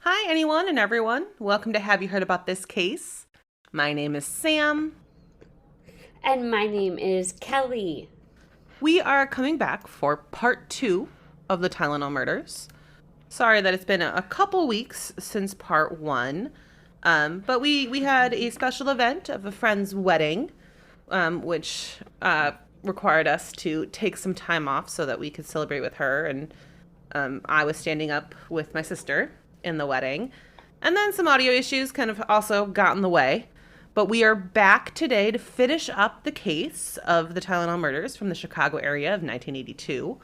Hi, anyone and everyone. Welcome to Have You Heard About This Case? My name is Sam. And my name is Kelly. We are coming back for part 2 of the Tylenol Murders. Sorry that it's been a couple weeks since part 1, but we had a special event of a friend's wedding, which required us to take some time off so that we could celebrate with her, and I was standing up with my sister in the wedding. And then some audio issues kind of also got in the way. But we are back today to finish up the case of the Tylenol murders from the Chicago area of 1982.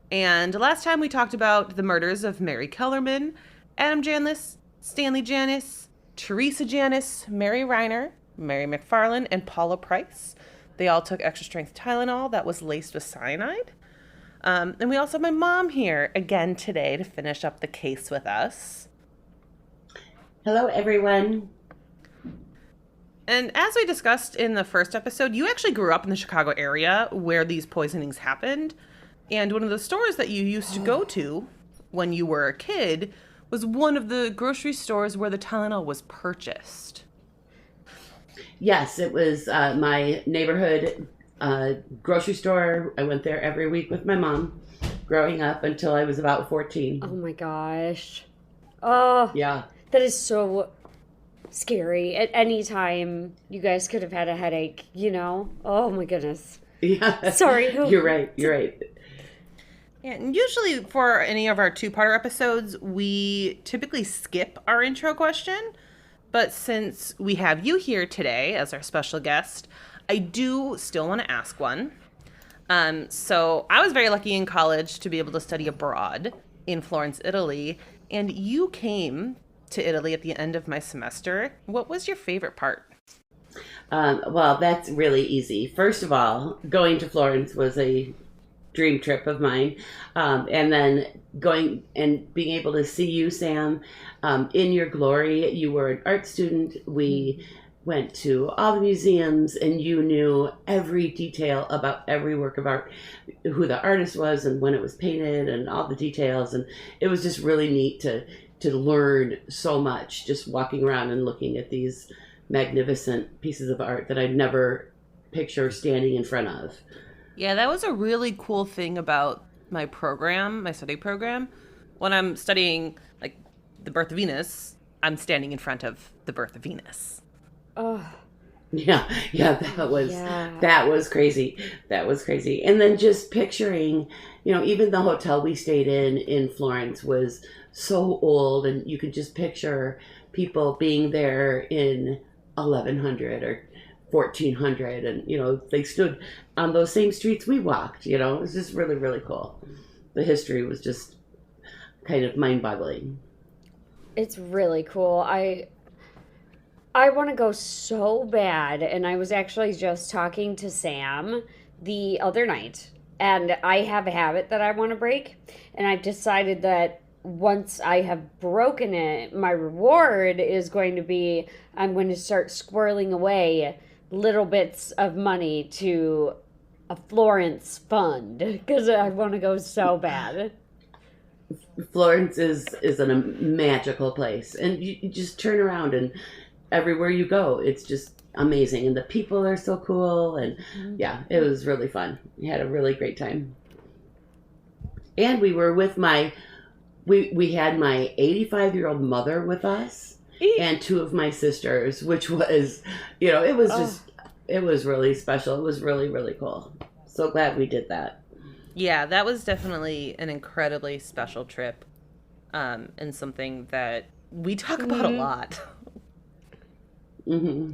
And last time we talked about the murders of Mary Kellerman, Adam Janus, Stanley Janus, Teresa Janus, Mary Reiner, Mary McFarland, and Paula Price. They all took extra strength Tylenol that was laced with cyanide. And we also have my mom here again today to finish up the case with us. Hello, everyone. And as we discussed in the first episode, you actually grew up in the Chicago area where these poisonings happened. And one of the stores that you used to go to when you were a kid was one of the grocery stores where the Tylenol was purchased. Yes, it was my neighborhood grocery store. I went there every week with my mom growing up until I was about 14. Oh my gosh. Oh, Yeah. that is so scary. At any time, you guys could have had a headache, you know? Oh my goodness. Yeah. Sorry. You're right. You're right. And usually for any of our two-parter episodes, we typically skip our intro question. But since we have you here today as our special guest, I do still want to ask one. So I was very lucky in college to be able to study abroad in Florence, Italy. And you came to Italy at the end of my semester. What was your favorite part? Well, that's really easy. First of all, going to Florence was a dream trip of mine. And then going and being able to see you, Sam, in your glory. You were an art student. We went to all the museums, and you knew every detail about every work of art, who the artist was and when it was painted and all the details. And it was just really neat to learn so much just walking around and looking at these magnificent pieces of art that I'd never picture standing in front of. Yeah, that was a really cool thing about my program, my study program. When I'm studying like the birth of Venus, I'm standing in front of the birth of Venus. Oh, Yeah, that was crazy. That was crazy. And then just picturing, even the hotel we stayed in Florence was so old, and you could just picture people being there in 1100 or 1400, and they stood on those same streets we walked. It was just really, really cool. The history was just kind of mind-boggling. it's really cool. I want to go so bad, and I was actually just talking to Sam the other night, and I have a habit that I want to break, and I've decided that once I have broken it, my reward is going to be I'm going to start squirreling away little bits of money to a Florence fund because I want to go so bad. Florence is a magical place, and you just turn around, and everywhere you go, it's just amazing, and the people are so cool, and yeah, it was really fun. We had a really great time, and we were with we had my 85-year-old mother with us and two of my sisters, which was, it was just, it was really special. It was really, really cool. So glad we did that. Yeah, that was definitely an incredibly special trip, and something that we talk about a lot. Mm-hmm.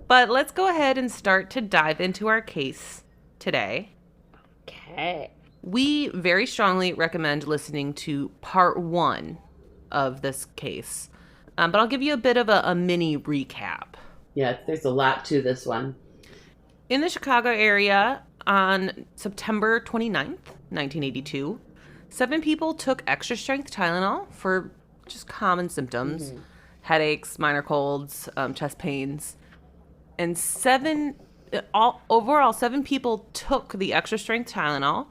But let's go ahead and start to dive into our case today. Okay. We very strongly recommend listening to part 1 of this case, but I'll give you a bit of a mini recap. Yeah, there's a lot to this one. In the Chicago area on September 29th, 1982, 7 people took extra strength Tylenol for just common symptoms, headaches, minor colds, chest pains, and 7 people took the extra strength Tylenol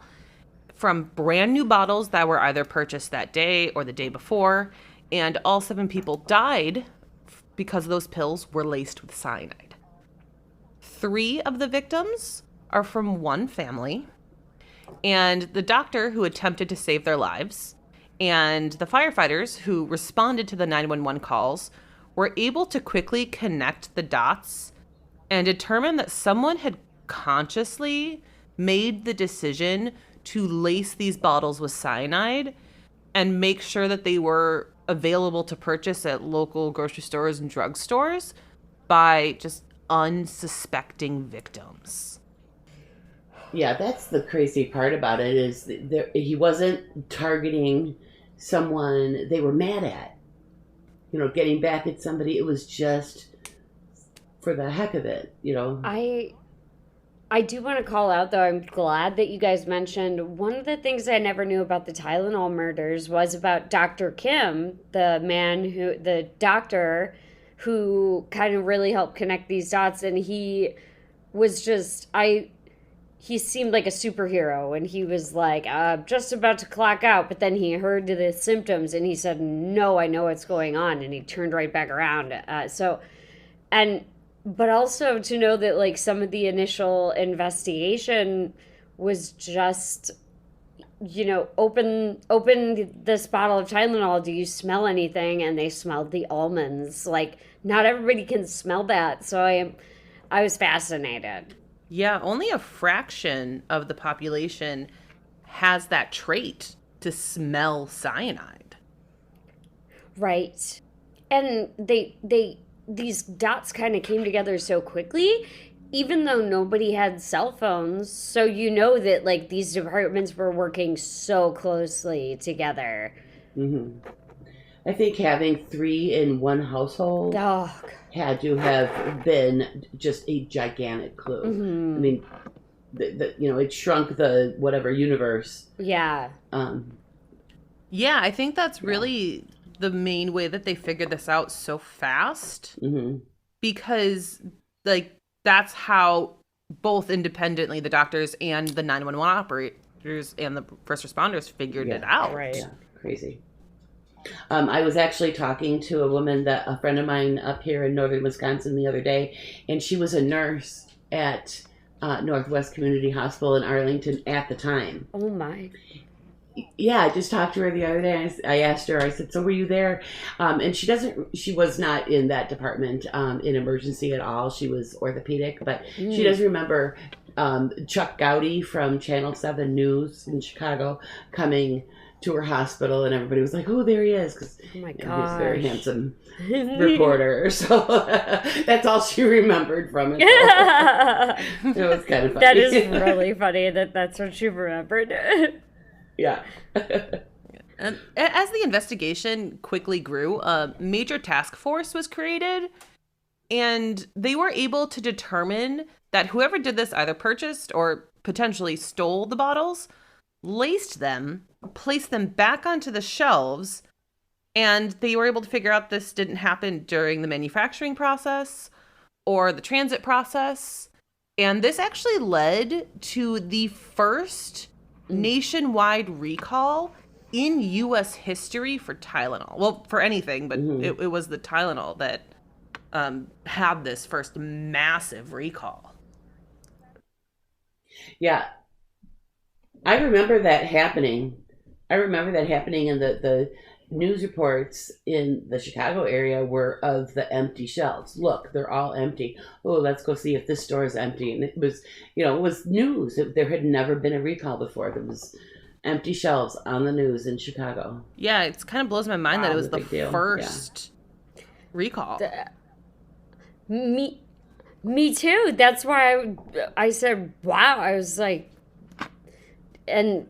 from brand new bottles that were either purchased that day or the day before and all 7 people died because those pills were laced with cyanide. 3 of the victims are from one family, and the doctor who attempted to save their lives and the firefighters who responded to the 911 calls were able to quickly connect the dots and determine that someone had consciously made the decision to lace these bottles with cyanide and make sure that they were available to purchase at local grocery stores and drugstores by just unsuspecting victims. Yeah, that's the crazy part about it is he wasn't targeting someone they were mad at, getting back at somebody. It was just for the heck of it, I do want to call out, though, I'm glad that you guys mentioned one of the things I never knew about the Tylenol murders was about Dr. Kim, the doctor who kind of really helped connect these dots. And he was he seemed like a superhero, and he was like, just about to clock out. But then he heard the symptoms and he said, no, I know what's going on. And he turned right back around. But also to know that, like, some of the initial investigation was just, open this bottle of Tylenol. Do you smell anything? And they smelled the almonds. Like, not everybody can smell that. So I was fascinated. Yeah, only a fraction of the population has that trait to smell cyanide. Right. And these dots kind of came together so quickly, even though nobody had cell phones. So that, like, these departments were working so closely together. Mm-hmm. I think having 3 in one household had to have been just a gigantic clue. Mm-hmm. I mean, it shrunk the whatever universe. Yeah. Yeah, I think that's really the main way that they figured this out so fast, because, like, that's how both independently the doctors and the 911 operators and the first responders figured it out. Right. Yeah, crazy. I was actually talking to a woman, a friend of mine up here in northern Wisconsin the other day, and she was a nurse at Northwest Community Hospital in Arlington at the time. Oh, my. Yeah, I just talked to her the other day. I asked her, I said, so were you there? And she was not in that department in emergency at all. She was orthopedic, but she does remember Chuck Gowdy from Channel 7 News in Chicago coming to her hospital, and everybody was like, oh, there he is, because oh my he was a very handsome reporter. So that's all she remembered from it. It was kind of funny. That is really funny that's what she remembered. Yeah. And as the investigation quickly grew, a major task force was created, and they were able to determine that whoever did this either purchased or potentially stole the bottles, laced them, placed them back onto the shelves, and they were able to figure out this didn't happen during the manufacturing process or the transit process. And this actually led to the first nationwide recall in U.S. history for Tylenol. Well, for anything, but it was the Tylenol that had this first massive recall. Yeah. I remember that happening. And the news reports in the Chicago area were of the empty shelves. Look, they're all empty. Oh, let's go see if this store is empty. And it was news. There had never been a recall before. There was empty shelves on the news in Chicago. Yeah, it kind of blows my mind that it was the first recall. Me too. That's why I said, wow. I was like, and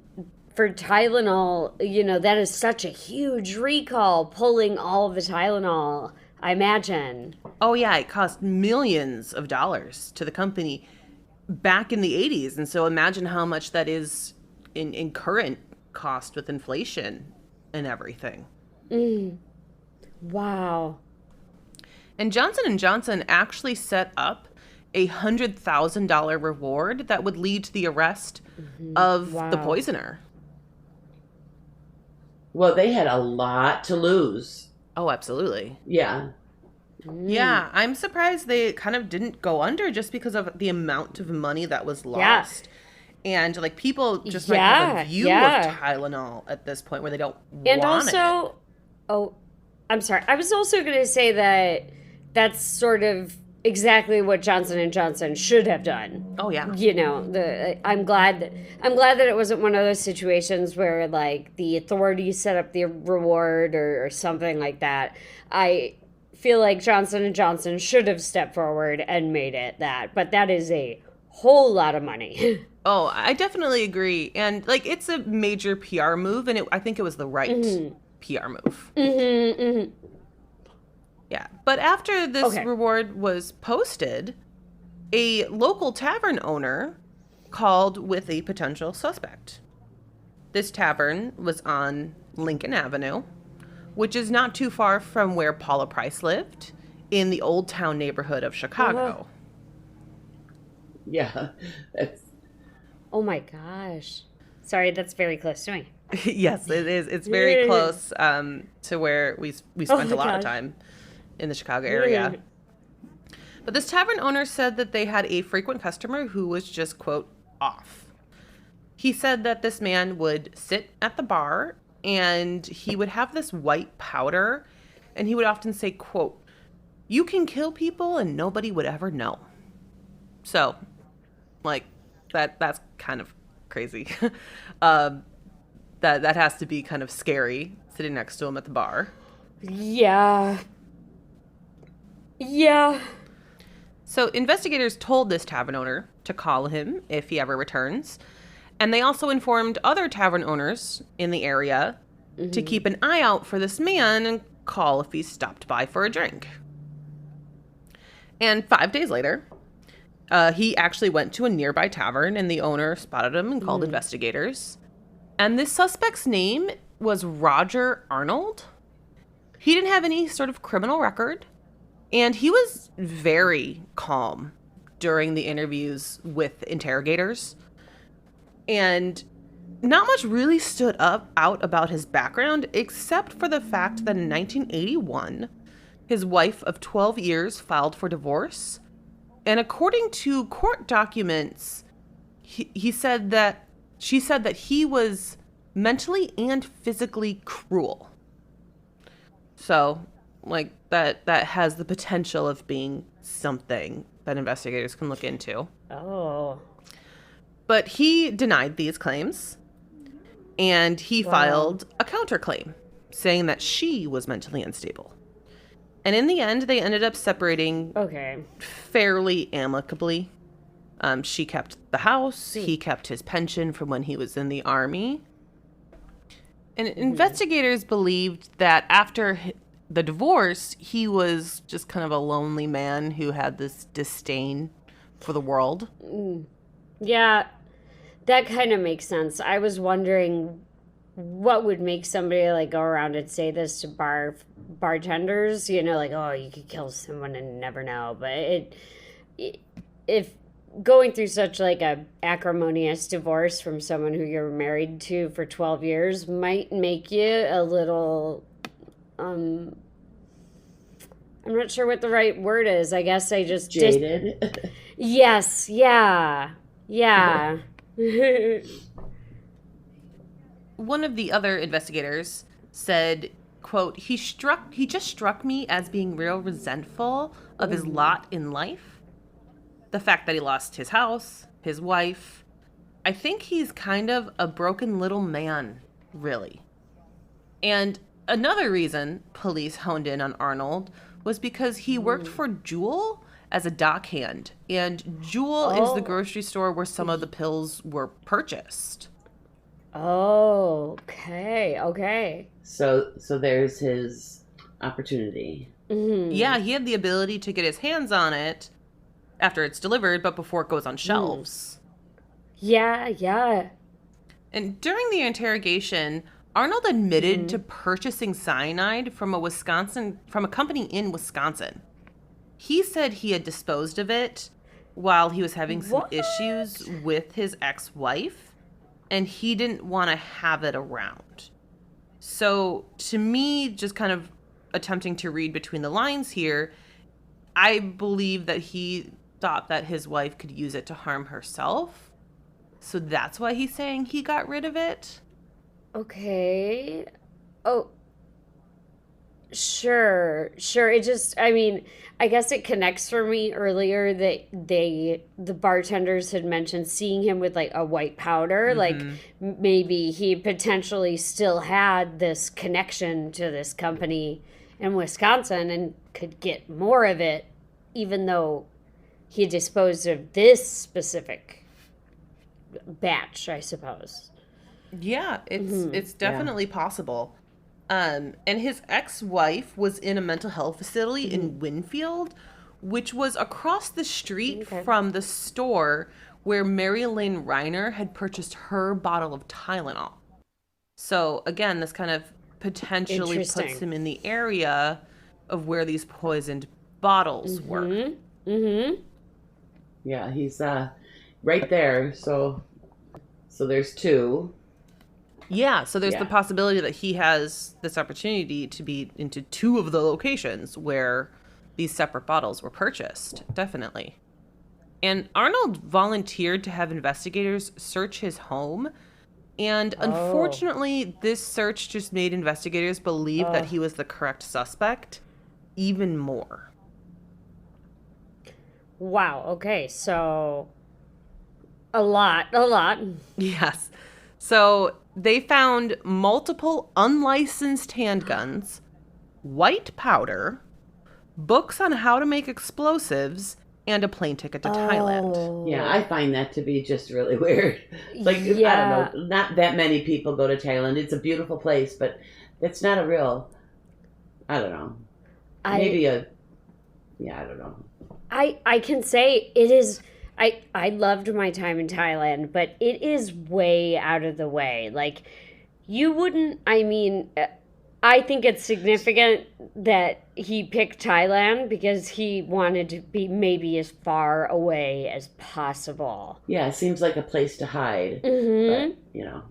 for Tylenol, that is such a huge recall, pulling all of the Tylenol, I imagine. Oh, yeah, it cost millions of dollars to the company back in the 80s. And so imagine how much that is in current cost with inflation and everything. Wow. And Johnson & Johnson actually set up a $100,000 reward that would lead to the arrest of the poisoner. Well, they had a lot to lose Oh, absolutely. Yeah. Yeah, I'm surprised they kind of didn't go under just because of the amount of money that was lost. And like people just might have a view of Tylenol at this point where they don't and want it. also, oh, I'm sorry. I was also going to say that that's sort of exactly what Johnson & Johnson should have done. Oh yeah. You know, I'm glad that it wasn't one of those situations where like the authorities set up the reward or something like that. I feel like Johnson & Johnson should have stepped forward and made it that, but that is a whole lot of money. Oh, I definitely agree. And like it's a major PR move, and I think it was the right PR move. Yeah. But after this reward was posted, a local tavern owner called with a potential suspect. This tavern was on Lincoln Avenue, which is not too far from where Paula Price lived, in the Old Town neighborhood of Chicago. Yeah. Oh my gosh. Sorry, that's very close to me. Yes, it is. It's very close to where we spent a lot of time in the Chicago area. But this tavern owner said that they had a frequent customer who was just, quote, off. He said that this man would sit at the bar and he would have this white powder and he would often say, quote, "You can kill people and nobody would ever know." So, like, that's kind of crazy. That has to be kind of scary, sitting next to him at the bar. Yeah. So investigators told this tavern owner to call him if he ever returns. And they also informed other tavern owners in the area to keep an eye out for this man and call if he stopped by for a drink. And 5 days later, he actually went to a nearby tavern and the owner spotted him and called investigators. And this suspect's name was Roger Arnold. He didn't have any sort of criminal record. And he was very calm during the interviews with interrogators. And not much really stood out about his background, except for the fact that in 1981, his wife of 12 years filed for divorce. And according to court documents, she said that he was mentally and physically cruel. So, like, that has the potential of being something that investigators can look into. Oh. But he denied these claims, and he filed a counterclaim, saying that she was mentally unstable. And in the end, they ended up separating fairly amicably. She kept the house. He kept his pension from when he was in the Army. And investigators believed that after the divorce, he was just kind of a lonely man who had this disdain for the world. Yeah, that kind of makes sense. I was wondering what would make somebody like go around and say this to bartenders, you know, like, oh, you could kill someone and never know. But if going through such like a acrimonious divorce from someone who you're married to for 12 years might make you a little I'm not sure what the right word is. I guess I just jaded. Yes, yeah. One of the other investigators said, quote, he just struck me as being real resentful of his lot in life. The fact that he lost his house, his wife. I think he's kind of a broken little man, really. And another reason police honed in on Arnold was because he worked for Jewel as a dockhand. And Jewel is the grocery store where some of the pills were purchased. Oh, okay. So there's his opportunity. Yeah, he had the ability to get his hands on it after it's delivered, but before it goes on shelves. Yeah. And during the interrogation, Arnold admitted to purchasing cyanide from a company in Wisconsin. He said he had disposed of it while he was having some issues with his ex-wife, and he didn't want to have it around. So to me, just kind of attempting to read between the lines here, I believe that he thought that his wife could use it to harm herself. So that's why he's saying he got rid of it. Okay. Oh, sure. It just, I mean, I guess it connects for me earlier that the bartenders had mentioned seeing him with like a white powder. Like maybe he potentially still had this connection to this company in Wisconsin and could get more of it, even though he disposed of this specific batch, I suppose. Yeah, it's definitely possible. And his ex-wife was in a mental health facility in Winfield, which was across the street from the store where Mary Elaine Reiner had purchased her bottle of Tylenol. So again, this kind of potentially puts him in the area of where these poisoned bottles were. Yeah, he's right there. So there's two. Yeah, so there's the possibility that he has this opportunity to be into two of the locations where these separate bottles were purchased. Definitely. And Arnold volunteered to have investigators search his home. And unfortunately, this search just made investigators believe that he was the correct suspect even more. Wow. Okay. So a lot. Yes. So they found multiple unlicensed handguns, white powder, books on how to make explosives, and a plane ticket to Thailand. Yeah, I find that to be just really weird. Like, I don't know, not that many people go to Thailand. It's a beautiful place, but it's not a real, I don't know. I don't know. I can say it is. I loved my time in Thailand, but it is way out of the way. Like, you wouldn't, I mean, I think it's significant that he picked Thailand because he wanted to be maybe as far away as possible. Yeah, it seems like a place to hide. But, you know.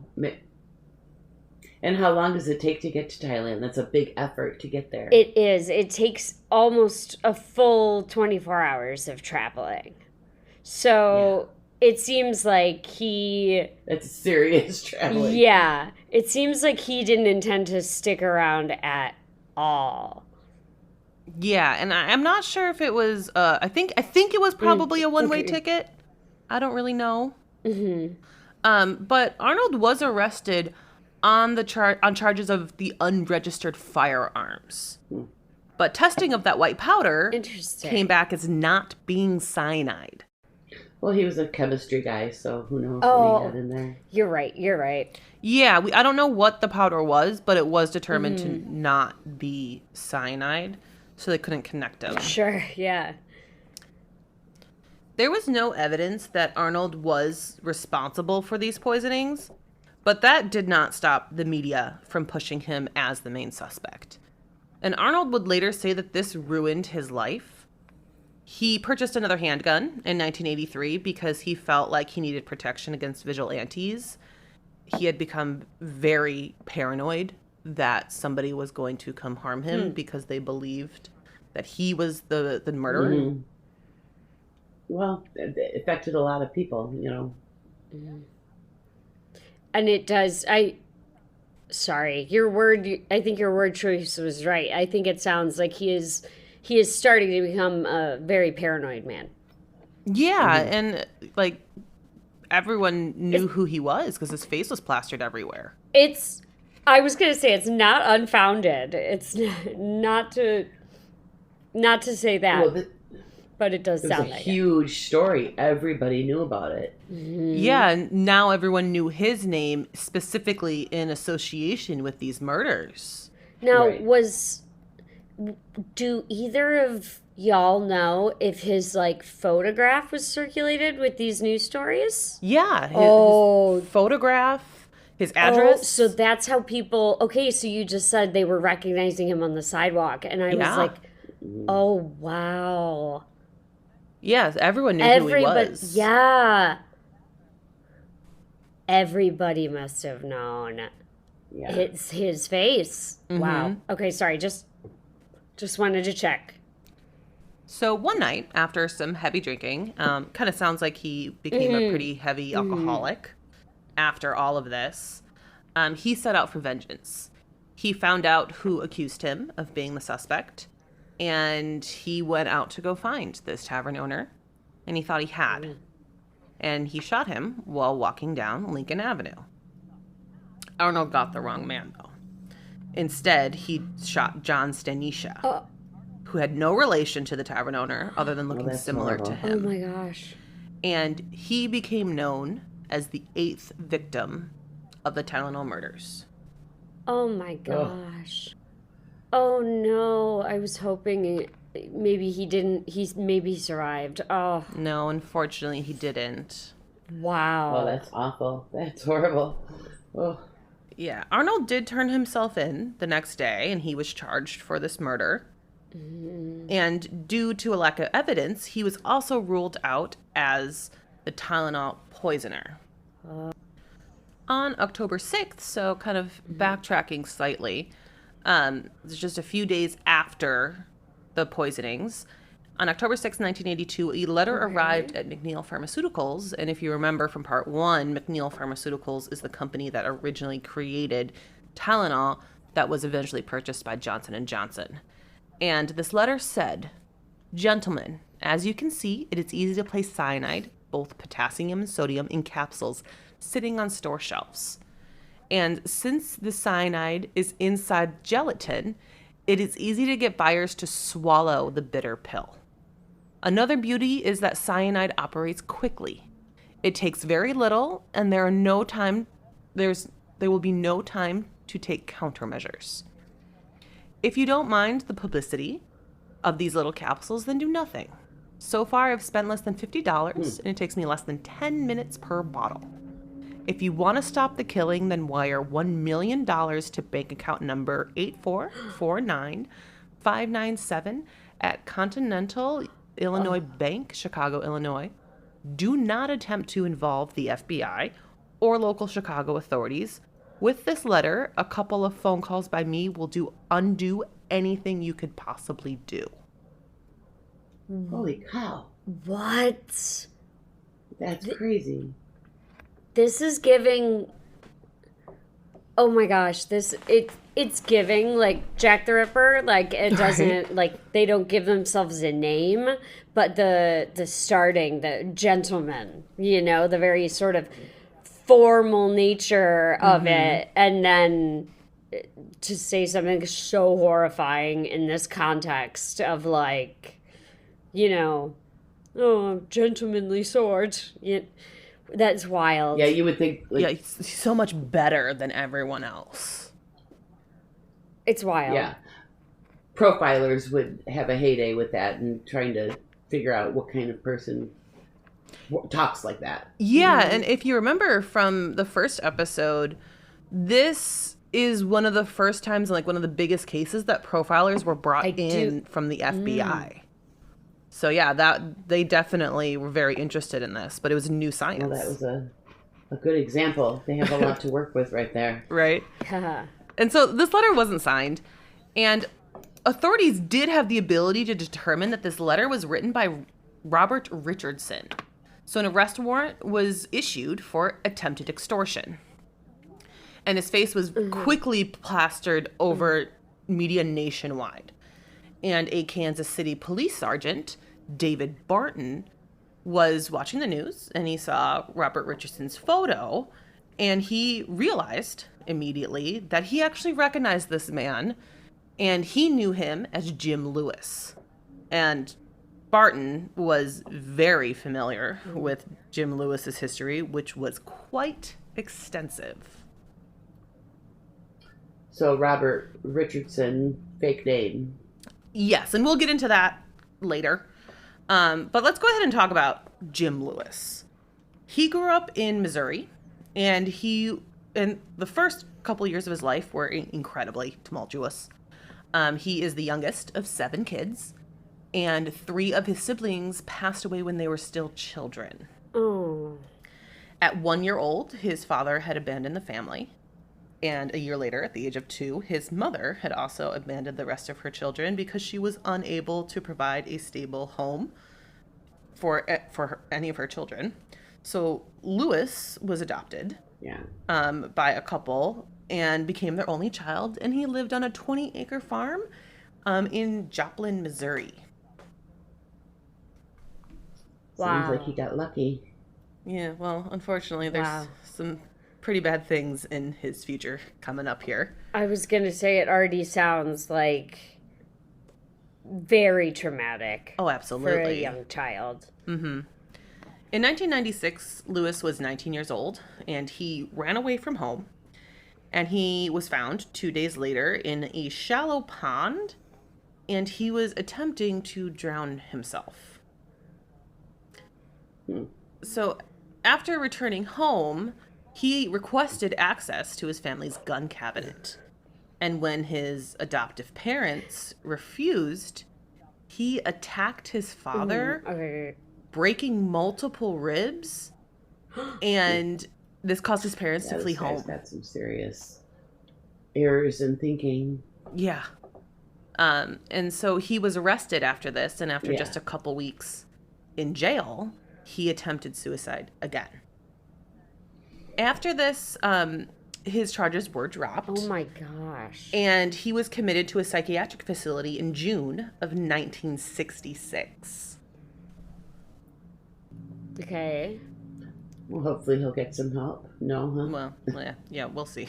And how long does it take to get to Thailand? That's a big effort to get there. It is. It takes almost a full 24 hours of traveling. So it seems like That's serious traveling. Yeah. It seems like he didn't intend to stick around at all. Yeah, and I'm not sure if it was, I think it was probably a one-way ticket. I don't really know. But Arnold was arrested on charges of the unregistered firearms. But testing of that white powder came back as not being cyanide. Well, he was a chemistry guy, so who knows what he had in there. You're right. Yeah, I don't know what the powder was, but it was determined to not be cyanide, so they couldn't connect them. Sure, yeah. There was no evidence that Arnold was responsible for these poisonings, but that did not stop the media from pushing him as the main suspect. And Arnold would later say that this ruined his life. He purchased another handgun in 1983 because he felt like he needed protection against vigilantes. He had become very paranoid that somebody was going to come harm him because they believed that he was the murderer. Well, it affected a lot of people, you know. And it does. I think your word choice was right. I think it sounds like he is starting to become a very paranoid man. Yeah, and like everyone knew who he was because his face was plastered everywhere. I was going to say it's not unfounded. It's not to say that, but it does sound like it. It was a huge story. Everybody knew about it. Yeah, and now everyone knew his name specifically in association with these murders. Now, do either of y'all know if his photograph was circulated with these news stories? Yeah, his photograph, his address. So that's how people. Okay, so you just said they were recognizing him on the sidewalk, and I was like, "Oh wow!" Yes, everyone knew who he was. Yeah, everybody must have known. Yeah. It's his face. Wow. Okay, sorry. Just Just wanted to check. So one night, after some heavy drinking, kind of sounds like he became a pretty heavy alcoholic after all of this, he set out for vengeance. He found out who accused him of being the suspect, and he went out to go find this tavern owner, and he thought he had. And he shot him while walking down Lincoln Avenue. Arnold got the wrong man, though. Instead, he shot John Stanisha, who had no relation to the tavern owner other than looking similar to him. Oh my gosh. And he became known as the 8th victim of the Tylenol murders. Oh my gosh. Oh no. I was hoping maybe he didn't. Maybe he survived. Oh. No, unfortunately, he didn't. Wow. Oh, that's awful. That's horrible. Oh. Yeah, Arnold did turn himself in the next day, and he was charged for this murder. And due to a lack of evidence, he was also ruled out as the Tylenol poisoner. On October 6th, so kind of backtracking slightly, just a few days after the poisonings, on October 6th, 1982, a letter arrived at McNeil Pharmaceuticals. And if you remember from part 1, McNeil Pharmaceuticals is the company that originally created Tylenol that was eventually purchased by Johnson & Johnson. And this letter said, "Gentlemen, as you can see, it is easy to place cyanide, both potassium and sodium, in capsules sitting on store shelves. And since the cyanide is inside gelatin, it is easy to get buyers to swallow the bitter pill. Another beauty is that cyanide operates quickly. It takes very little, and there will be no time to take countermeasures. If you don't mind the publicity of these little capsules, then do nothing. So far, I've spent less than $50, and it takes me less than 10 minutes per bottle. If you want to stop the killing, then wire $1 million to bank account number 8449597 at Continental Illinois Bank, Chicago, Illinois. Do not attempt to involve the FBI or local Chicago authorities. With this letter, a couple of phone calls by me will undo anything you could possibly do." Holy cow. What? That's crazy. This is giving. Oh my gosh, it's giving like Jack the Ripper. Like it doesn't like they don't give themselves a name, but the starting, the gentleman, the very sort of formal nature of it, and then to say something so horrifying in this context of like, gentlemanly sort. That's wild. Yeah, you would think. Yeah, he's so much better than everyone else. It's wild. Yeah. Profilers would have a heyday with that and trying to figure out what kind of person talks like that. Yeah, and if you remember from the first episode, this is one of the first times, like one of the biggest cases that profilers were brought in from the FBI. So yeah, that they definitely were very interested in this, but it was new science. Well, that was a good example. They have a lot to work with right there. Right. And so this letter wasn't signed, and authorities did have the ability to determine that this letter was written by Robert Richardson. So an arrest warrant was issued for attempted extortion. And his face was quickly plastered over media nationwide. And a Kansas City police sergeant, David Barton, was watching the news, and he saw Robert Richardson's photo, and he realized immediately that he actually recognized this man, and he knew him as Jim Lewis. And Barton was very familiar with Jim Lewis's history, which was quite extensive. So Robert Richardson, fake name. Yes, and we'll get into that later. But let's go ahead and talk about Jim Lewis. He grew up in Missouri, and the first couple years of his life were incredibly tumultuous. He is the youngest of 7 kids, and 3 of his siblings passed away when they were still children. Oh. At 1 year old, his father had abandoned the family. And a year later, at the age of 2, his mother had also abandoned the rest of her children because she was unable to provide a stable home for any of her children. So Lewis was adopted Yeah. by a couple and became their only child, and he lived on a 20-acre farm in Joplin, Missouri. Sounds like Wow. he got lucky. Yeah, well, unfortunately, there's some pretty bad things in his future coming up here. I was going to say it already sounds like very traumatic Oh, for a absolutely. young child. In 1996, Lewis was 19 years old, and he ran away from home. And he was found 2 days later in a shallow pond, and he was attempting to drown himself. So, after returning home, he requested access to his family's gun cabinet. And when his adoptive parents refused, he attacked his father, Okay. breaking multiple ribs, and this caused his parents to flee This guy's home. got some serious errors in thinking. Yeah. And so he was arrested after this, and after Yeah. just a couple weeks in jail, he attempted suicide again. After this, his charges were dropped. Oh my gosh. And he was committed to a psychiatric facility in June of 1966. Okay. Well, hopefully he'll get some help. No, Well, yeah, we'll see.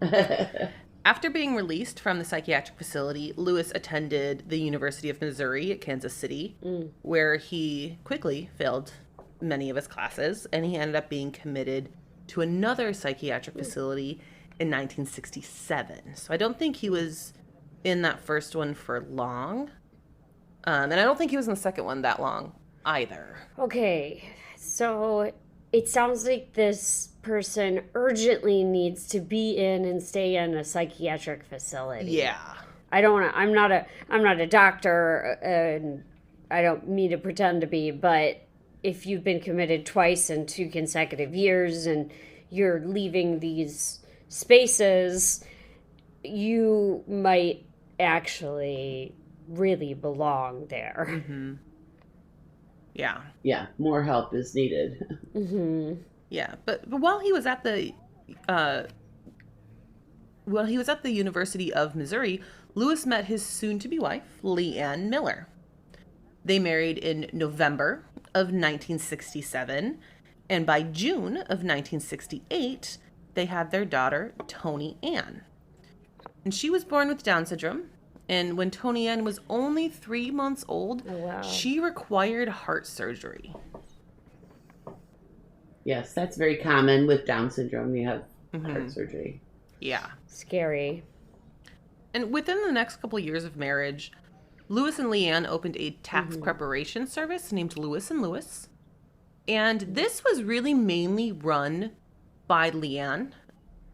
huh? After being released from the psychiatric facility, Lewis attended the University of Missouri at Kansas City, where he quickly failed many of his classes, and he ended up being committed to another psychiatric facility in 1967. So I don't think he was in that first one for long. And I don't think he was in the second one that long either. Okay. So it sounds like this person urgently needs to be in and stay in a psychiatric facility. Yeah. I don't want to, I'm not a doctor, and I don't mean to pretend to be, but if you've been committed twice in 2 consecutive years and you're leaving these spaces, you might actually really belong there. Yeah. Yeah, more help is needed. Yeah, but while he was at the University of Missouri, Lewis met his soon-to-be wife, Leanne Miller. They married in November of 1967, and by June of 1968, they had their daughter, Tony Ann. And she was born with Down syndrome, and when Tony Ann was only 3 months old, Oh, wow. she required heart surgery. Yes, that's very common with Down syndrome. You have heart surgery. Yeah. Scary. And within the next couple years of marriage, Lewis and Leanne opened a tax preparation service named Lewis and Lewis. And this was really mainly run by Leanne.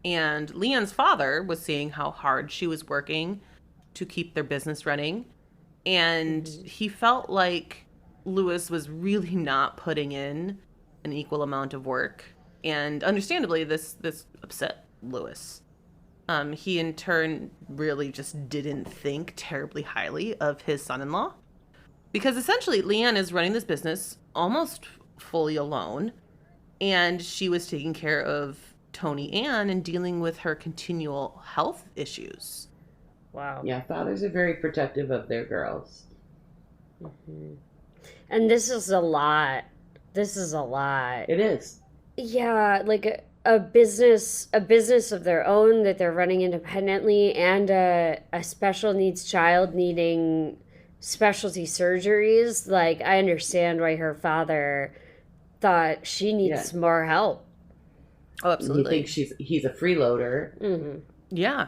And Leanne's father was seeing how hard she was working to keep their business running. And he felt like Lewis was really not putting in an equal amount of work. And understandably, this upset Lewis. He in turn really just didn't think terribly highly of his son-in-law, because essentially Leanne is running this business almost fully alone, and she was taking care of Tony Ann and dealing with her continual health issues. Wow. Yeah, fathers are very protective of their girls. And this is a lot. This is a lot. It is. Yeah, like a business of their own that they're running independently, and a special needs child needing specialty surgeries. Like, I understand why her father thought she needs more help. Oh, He absolutely. thinks he's a freeloader. Yeah.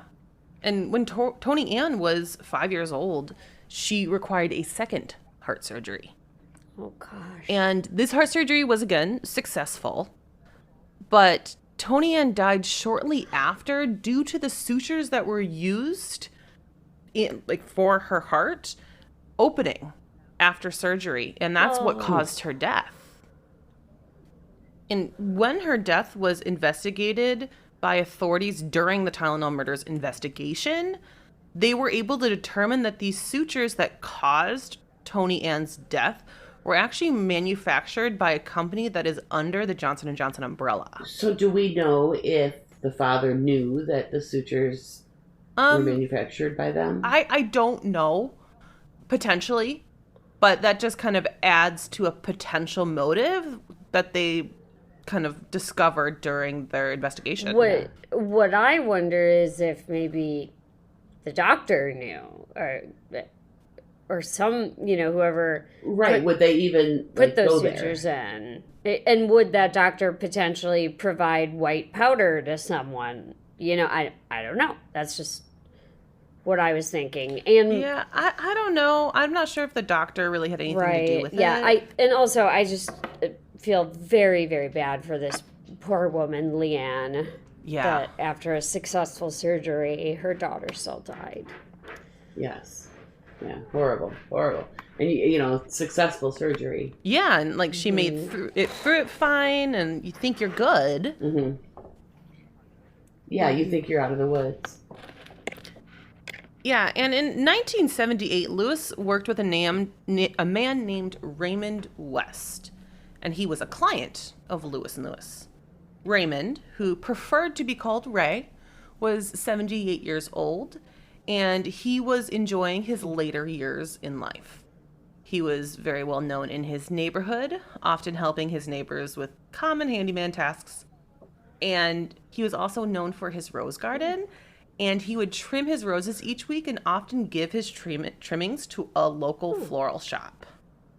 And when Tony Ann was 5 years old, she required a second heart surgery. Oh gosh. And this heart surgery was, again, successful. But Tony Ann died shortly after due to the sutures that were used for her heart opening after surgery. And that's what caused her death. And when her death was investigated by authorities during the Tylenol Murders investigation, they were able to determine that these sutures that caused Tony Ann's death were actually manufactured by a company that is under the Johnson & Johnson umbrella. So do we know if the father knew that the sutures were manufactured by them? I don't know, potentially, but that just kind of adds to a potential motive that they kind of discovered during their investigation. What I wonder is if maybe the doctor knew, or some, whoever would they even put those go sutures there? in, and would that doctor potentially provide white powder to someone? I don't know. That's just what I was thinking. And yeah, I don't know. I'm not sure if the doctor really had anything to do with it. I just feel very, very bad for this poor woman, Leanne. Yeah. That after a successful surgery, her daughter still died. Yes. Yeah, horrible. And, successful surgery. Yeah, and like she made through it fine, and you think you're good. Mm-hmm. Yeah, you think you're out of the woods. Yeah, and in 1978, Lewis worked with a man named Raymond West, and he was a client of Lewis and Lewis. Raymond, who preferred to be called Ray, was 78 years old, and he was enjoying his later years in life. He was very well known in his neighborhood, often helping his neighbors with common handyman tasks. And he was also known for his rose garden, and he would trim his roses each week and often give his trimmings to a local floral shop.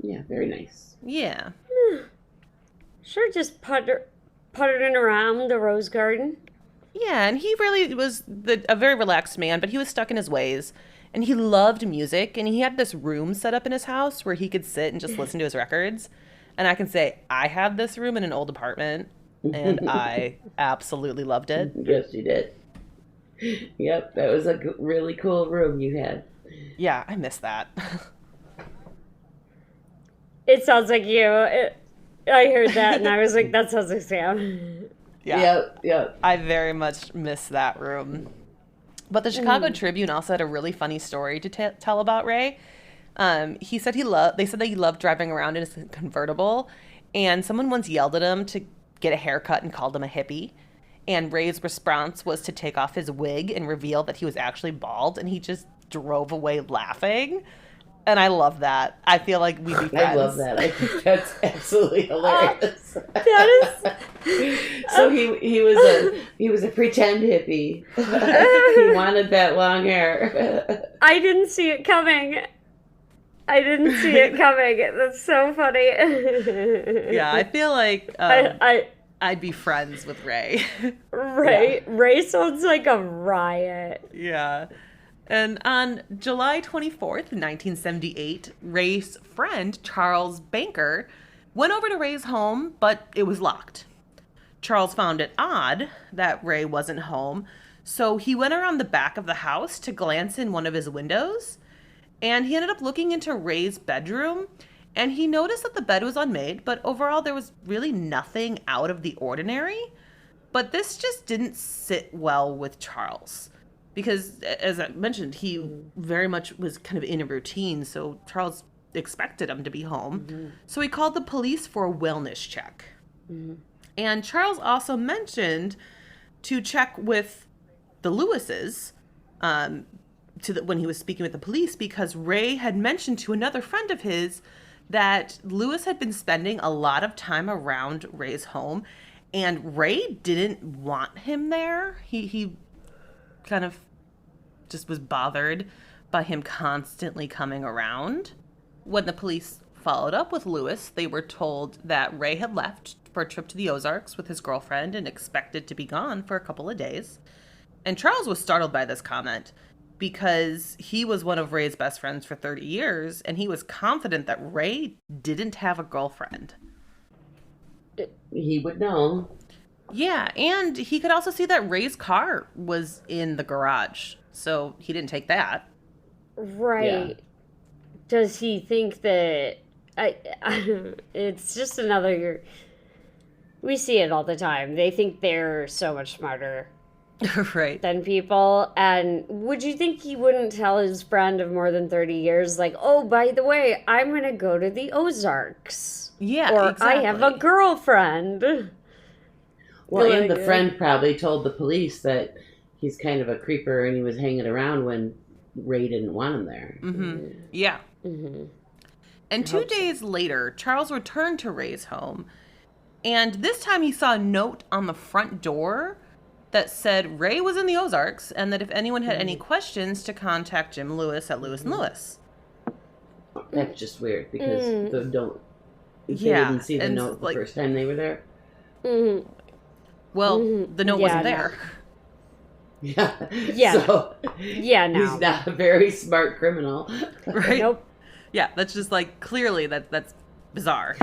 Yeah, very nice. Yeah. Sure, just puttering around the rose garden. Yeah, and he really was a very relaxed man, but he was stuck in his ways. And he loved music, and he had this room set up in his house where he could sit and just listen to his records. And I can say, I had this room in an old apartment, and I absolutely loved it. Yes, you did. Yep, that was a really cool room you had. Yeah, I miss that. It sounds like you. I heard that, and I was like, that sounds like Sam. Yeah. Yep. I very much miss that room. But the Chicago Tribune also had a really funny story to tell about Ray. They said that he loved driving around in his convertible, and someone once yelled at him to get a haircut and called him a hippie. And Ray's response was to take off his wig and reveal that he was actually bald, and he just drove away laughing. And I love that. I feel like we'd be friends. I love that. I think that's absolutely hilarious. That is. So he was a pretend hippie. He wanted that long hair. I didn't see it coming. That's so funny. Yeah, I feel like I'd be friends with Ray. Right. Yeah. Ray sounds like a riot. Yeah. And on July 24th, 1978, Ray's friend, Charles Banker, went over to Ray's home, but it was locked. Charles found it odd that Ray wasn't home, so he went around the back of the house to glance in one of his windows, and he ended up looking into Ray's bedroom, and he noticed that the bed was unmade, but overall there was really nothing out of the ordinary. But this just didn't sit well with Charles. Because, as I mentioned, he very much was kind of in a routine, so Charles expected him to be home. Mm-hmm. So he called the police for a wellness check. Mm-hmm. And Charles also mentioned to check with the Lewises when he was speaking with the police, because Ray had mentioned to another friend of his that Lewis had been spending a lot of time around Ray's home, and Ray didn't want him there. He kind of just was bothered by him constantly coming around. When the police followed up with Lewis, they were told that Ray had left for a trip to the Ozarks with his girlfriend and expected to be gone for a couple of days. And Charles was startled by this comment because he was one of Ray's best friends for 30 years, and he was confident that Ray didn't have a girlfriend. He would know. Yeah, and he could also see that Ray's car was in the garage, so he didn't take that. Right. Yeah. Does he think that... it's just another... We see it all the time. They think they're so much smarter Right. than people. And would you think he wouldn't tell his friend of more than 30 years, like, oh, by the way, I'm going to go to the Ozarks? Yeah, Or exactly. I have a girlfriend. Well, and Like, the friend probably told the police that he's kind of a creeper and he was hanging around when Ray didn't want him there. Yeah. Mm-hmm. And 2 days later, Charles returned to Ray's home, and this time he saw a note on the front door that said Ray was in the Ozarks and that if anyone had any questions to contact Jim Lewis at Lewis & Lewis. That's just weird because they Yeah, didn't see the and, note the like- first time they were there. Mm-hmm. Well, the note wasn't Yeah, no. there. Yeah. Yeah. So Yeah, no. he's not a very smart criminal. Right? Nope. Yeah, that's just like clearly that's bizarre.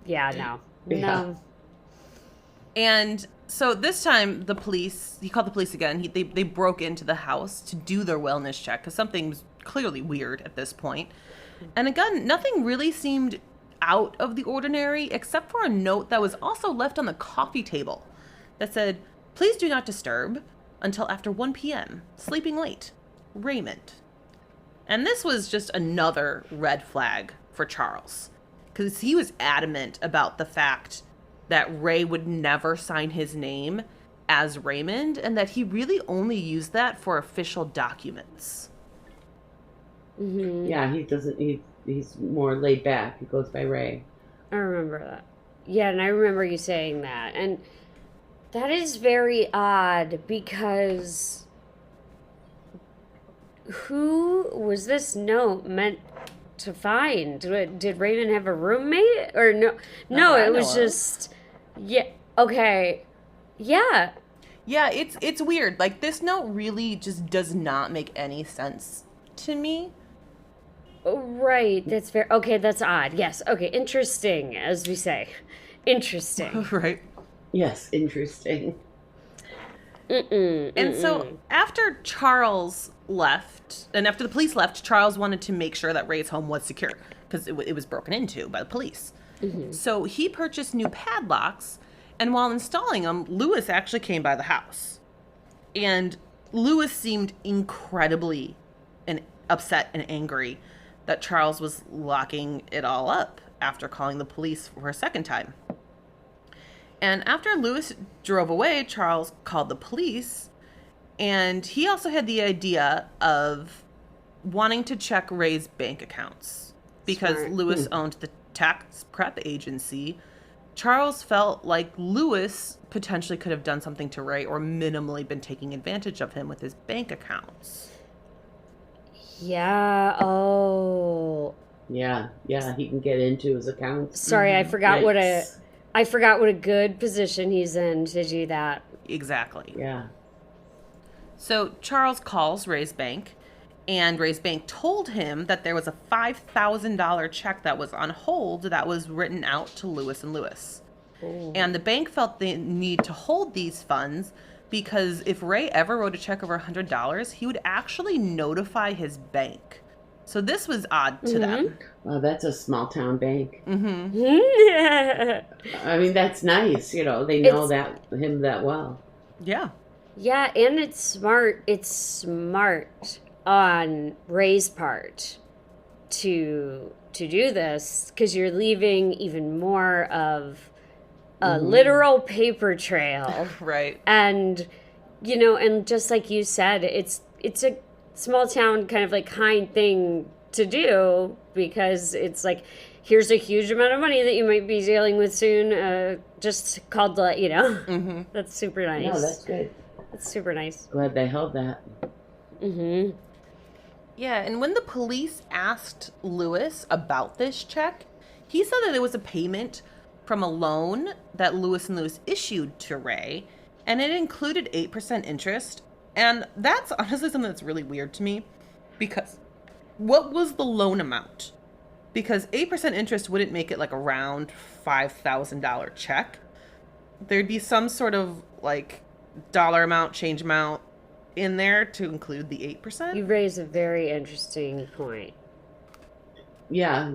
Yeah, no. Yeah. No. And so this time he called the police again. They broke into the house to do their wellness check because something was clearly weird at this point. And again, nothing really seemed out of the ordinary except for a note that was also left on the coffee table that said, "Please do not disturb until after 1 p.m. Sleeping late. Raymond." And this was just another red flag for Charles because he was adamant about the fact that Ray would never sign his name as Raymond and that he really only used that for official documents. Mm-hmm. Yeah, he doesn't. He's more laid back. He goes by Ray. I remember that. Yeah, and I remember you saying that. And that is very odd because who was this note meant to find? Did Raymond have a roommate? Or no? No, that I it was know of. just... Yeah, okay. Yeah. Yeah, it's weird. Like, this note really just does not make any sense to me. Right, that's fair. Okay, that's odd. Yes, okay, interesting, as we say. Interesting. Right. Yes, interesting. And so after Charles left, and after the police left, Charles wanted to make sure that Ray's home was secure because it was broken into by the police. So he purchased new padlocks, and while installing them, Lewis actually came by the house. And Lewis seemed incredibly upset and angry that Charles was locking it all up after calling the police for a second time. And after Lewis drove away, Charles called the police, and he also had the idea of wanting to check Ray's bank accounts because Smart. Lewis owned the tax prep agency. Charles felt like Lewis potentially could have done something to Ray or minimally been taking advantage of him with his bank accounts. Yeah, oh. Yeah, he can get into his accounts. Sorry, I forgot what Yikes. I forgot what a good position he's in to do that. Exactly. Yeah. So Charles calls Ray's bank, and Ray's bank told him that there was a $5,000 check that was on hold that was written out to Lewis & Lewis. And the bank felt the need to hold these funds because if Ray ever wrote a check over $100, he would actually notify his bank. So this was odd to them. Well, that's a small town bank. Yeah, I mean, that's nice. They know him that well. Yeah. and it's smart. It's smart on Ray's part to do this because you're leaving even more of a literal paper trail. Right. And and just like you said, it's a small town kind of like kind thing to do because it's like, here's a huge amount of money that you might be dealing with soon. Just called to let you know. That's super nice. No, that's good. That's super nice. Glad they held that. Yeah, and when the police asked Lewis about this check, he said that it was a payment from a loan that Lewis & Lewis issued to Ray, and it included 8% interest. And that's honestly something that's really weird to me, because what was the loan amount? Because 8% interest wouldn't make it like a round $5,000 check. There'd be some sort of like dollar amount, change amount in there to include the 8%. You raise a very interesting point. Yeah.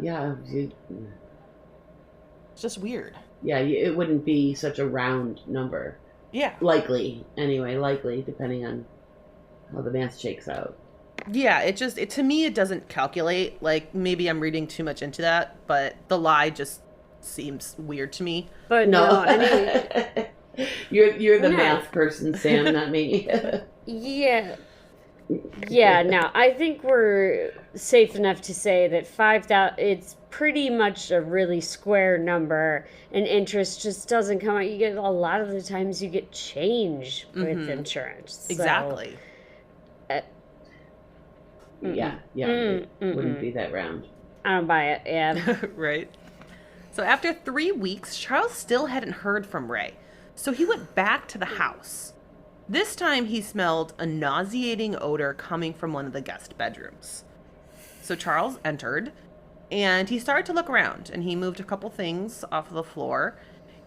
It's just weird. Yeah, it wouldn't be such a round number. Yeah. Likely, anyway, depending on how the math shakes out. Yeah, to me, it doesn't calculate. Like, maybe I'm reading too much into that, but the lie just seems weird to me. But no, I mean, you're the No. math person, Sam, not me. yeah. Yeah, no, I think we're safe enough to say that 5,000, it's pretty much a really square number, and interest just doesn't come out. You get, a lot of the times you get change with insurance. So, Exactly. Yeah, it wouldn't be that round. I don't buy it, yeah. Right. So after 3 weeks, Charles still hadn't heard from Ray. So he went back to the house. This time he smelled a nauseating odor coming from one of the guest bedrooms. So Charles entered and he started to look around, and he moved a couple things off of the floor,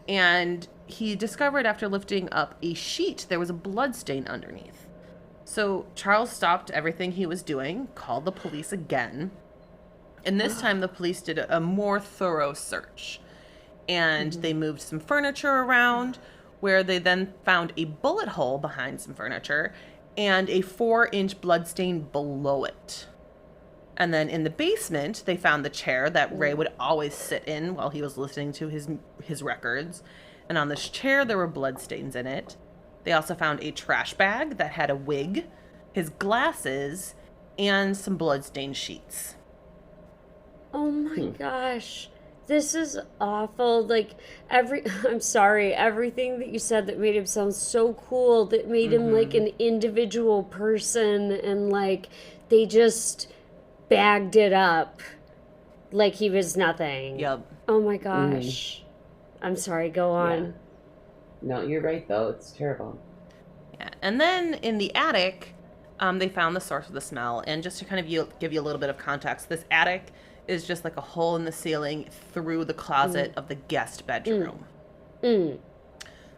and he discovered after lifting up a sheet there was a blood stain underneath. So Charles stopped everything he was doing, called the police again, and this time the police did a more thorough search. And they moved some furniture around, where they then found a bullet hole behind some furniture and a 4-inch blood stain below it. And then in the basement, they found the chair that Ray would always sit in while he was listening to his records. And on this chair, there were blood stains in it. They also found a trash bag that had a wig, his glasses, and some blood-stained sheets. Oh my gosh. This is awful. Like, I'm sorry, everything that you said that made him sound so cool, that made him like an individual person, and like they just bagged it up like he was nothing. Yep. Oh my gosh. I'm sorry, go on. Yeah. No, you're right, though. It's terrible. Yeah. And then in the attic, they found the source of the smell. And just to kind of give you a little bit of context, this attic is just like a hole in the ceiling through the closet of the guest bedroom.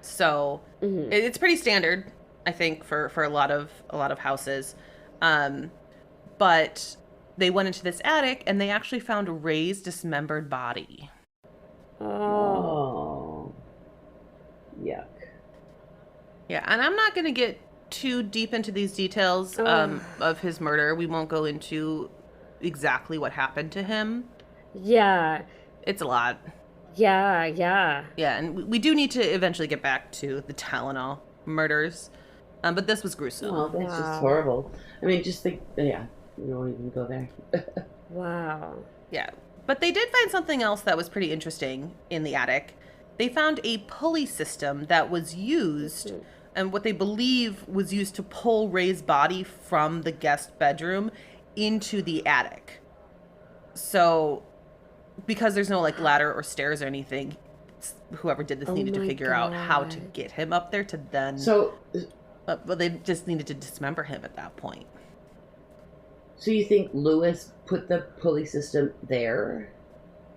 So it's pretty standard, I think, for a lot of houses. But they went into this attic and they actually found Ray's dismembered body. Oh. Yuck. Yeah, and I'm not going to get too deep into these details of his murder. We won't go into exactly what happened to him. Yeah. It's a lot. Yeah. Yeah, and we do need to eventually get back to the Tylenol murders. But this was gruesome. Oh, that's just horrible. I mean, just think, yeah, we won't even go there. Wow. Yeah, but they did find something else that was pretty interesting in the attic. They found a pulley system that was used, and what they believe was used to pull Ray's body from the guest bedroom into the attic. So, because there's no like ladder or stairs or anything, whoever did this needed to figure out how to get him up there to then. So, but they just needed to dismember him at that point. so you think Lewis put the pulley system there,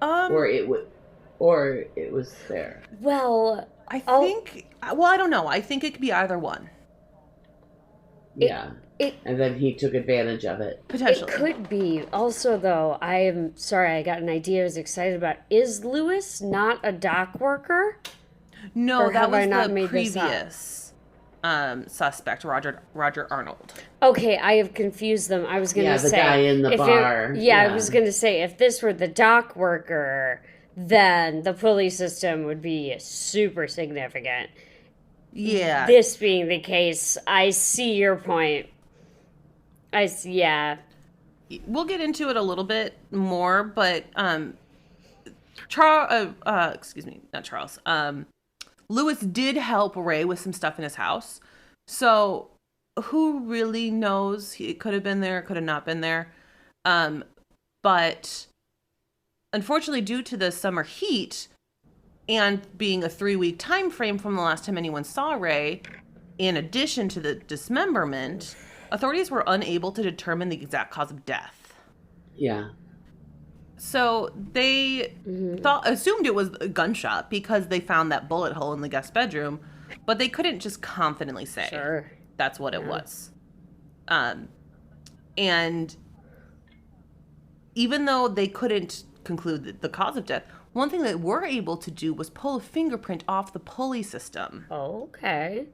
or it was there? Well, I think. Well, I don't know. I think it could be either one. Yeah. And then he took advantage of it. Potentially. It could be. Also, though, I am sorry, I got an idea I was excited about. Is Lewis not a dock worker? No, Or that have I was not the made this up? previous suspect, Roger Arnold. Okay, I have confused them. I was going to Yeah, say. the guy in the if bar. I Yeah. was going to say, if this were the dock worker, then the pulley system would be super significant. Yeah. This being the case, I see your point. Yeah. We'll get into it a little bit more, but Lewis did help Ray with some stuff in his house. So who really knows? It could have been there, could have not been there. But unfortunately, due to the summer heat and being a 3-week time frame from the last time anyone saw Ray, in addition to the dismemberment, authorities were unable to determine the exact cause of death. Yeah. So they assumed it was a gunshot because they found that bullet hole in the guest bedroom, but they couldn't just confidently say that's what it was. And even though they couldn't conclude the cause of death, one thing that we're able to do was pull a fingerprint off the pulley system. Okay.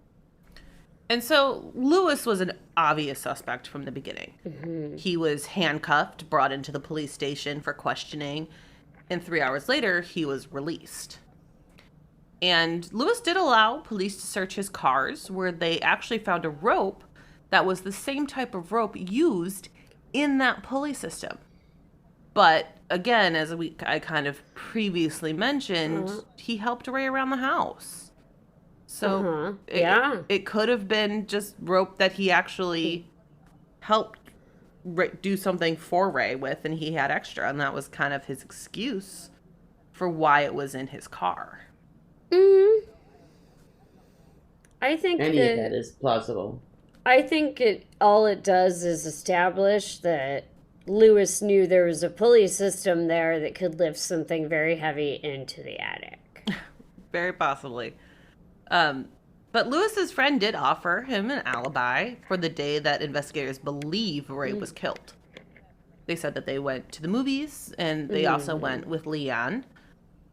And so Lewis was an obvious suspect from the beginning. Mm-hmm. He was handcuffed, brought into the police station for questioning, and 3 hours later, he was released. And Lewis did allow police to search his cars, where they actually found a rope that was the same type of rope used in that pulley system. But again, as I kind of previously mentioned, he helped Ray around the house. So it could have been just rope that he actually helped do something for Ray with, and he had extra, and that was kind of his excuse for why it was in his car. I think any of that is plausible. I think all it does is establish that Lewis knew there was a pulley system there that could lift something very heavy into the attic. Very possibly. But Lewis's friend did offer him an alibi for the day that investigators believe Ray was killed. They said that they went to the movies, and they also went with Leanne.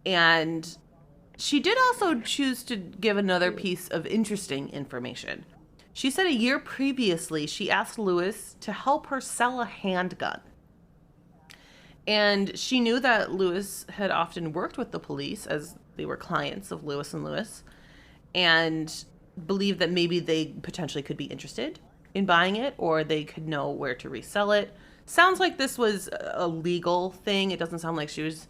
And she did also choose to give another piece of interesting information. She said a year previously, she asked Lewis to help her sell a handgun. And she knew that Lewis had often worked with the police, as they were clients of Lewis and Lewis, and believed that maybe they potentially could be interested in buying it, or they could know where to resell it. Sounds like this was a legal thing. It doesn't sound like she was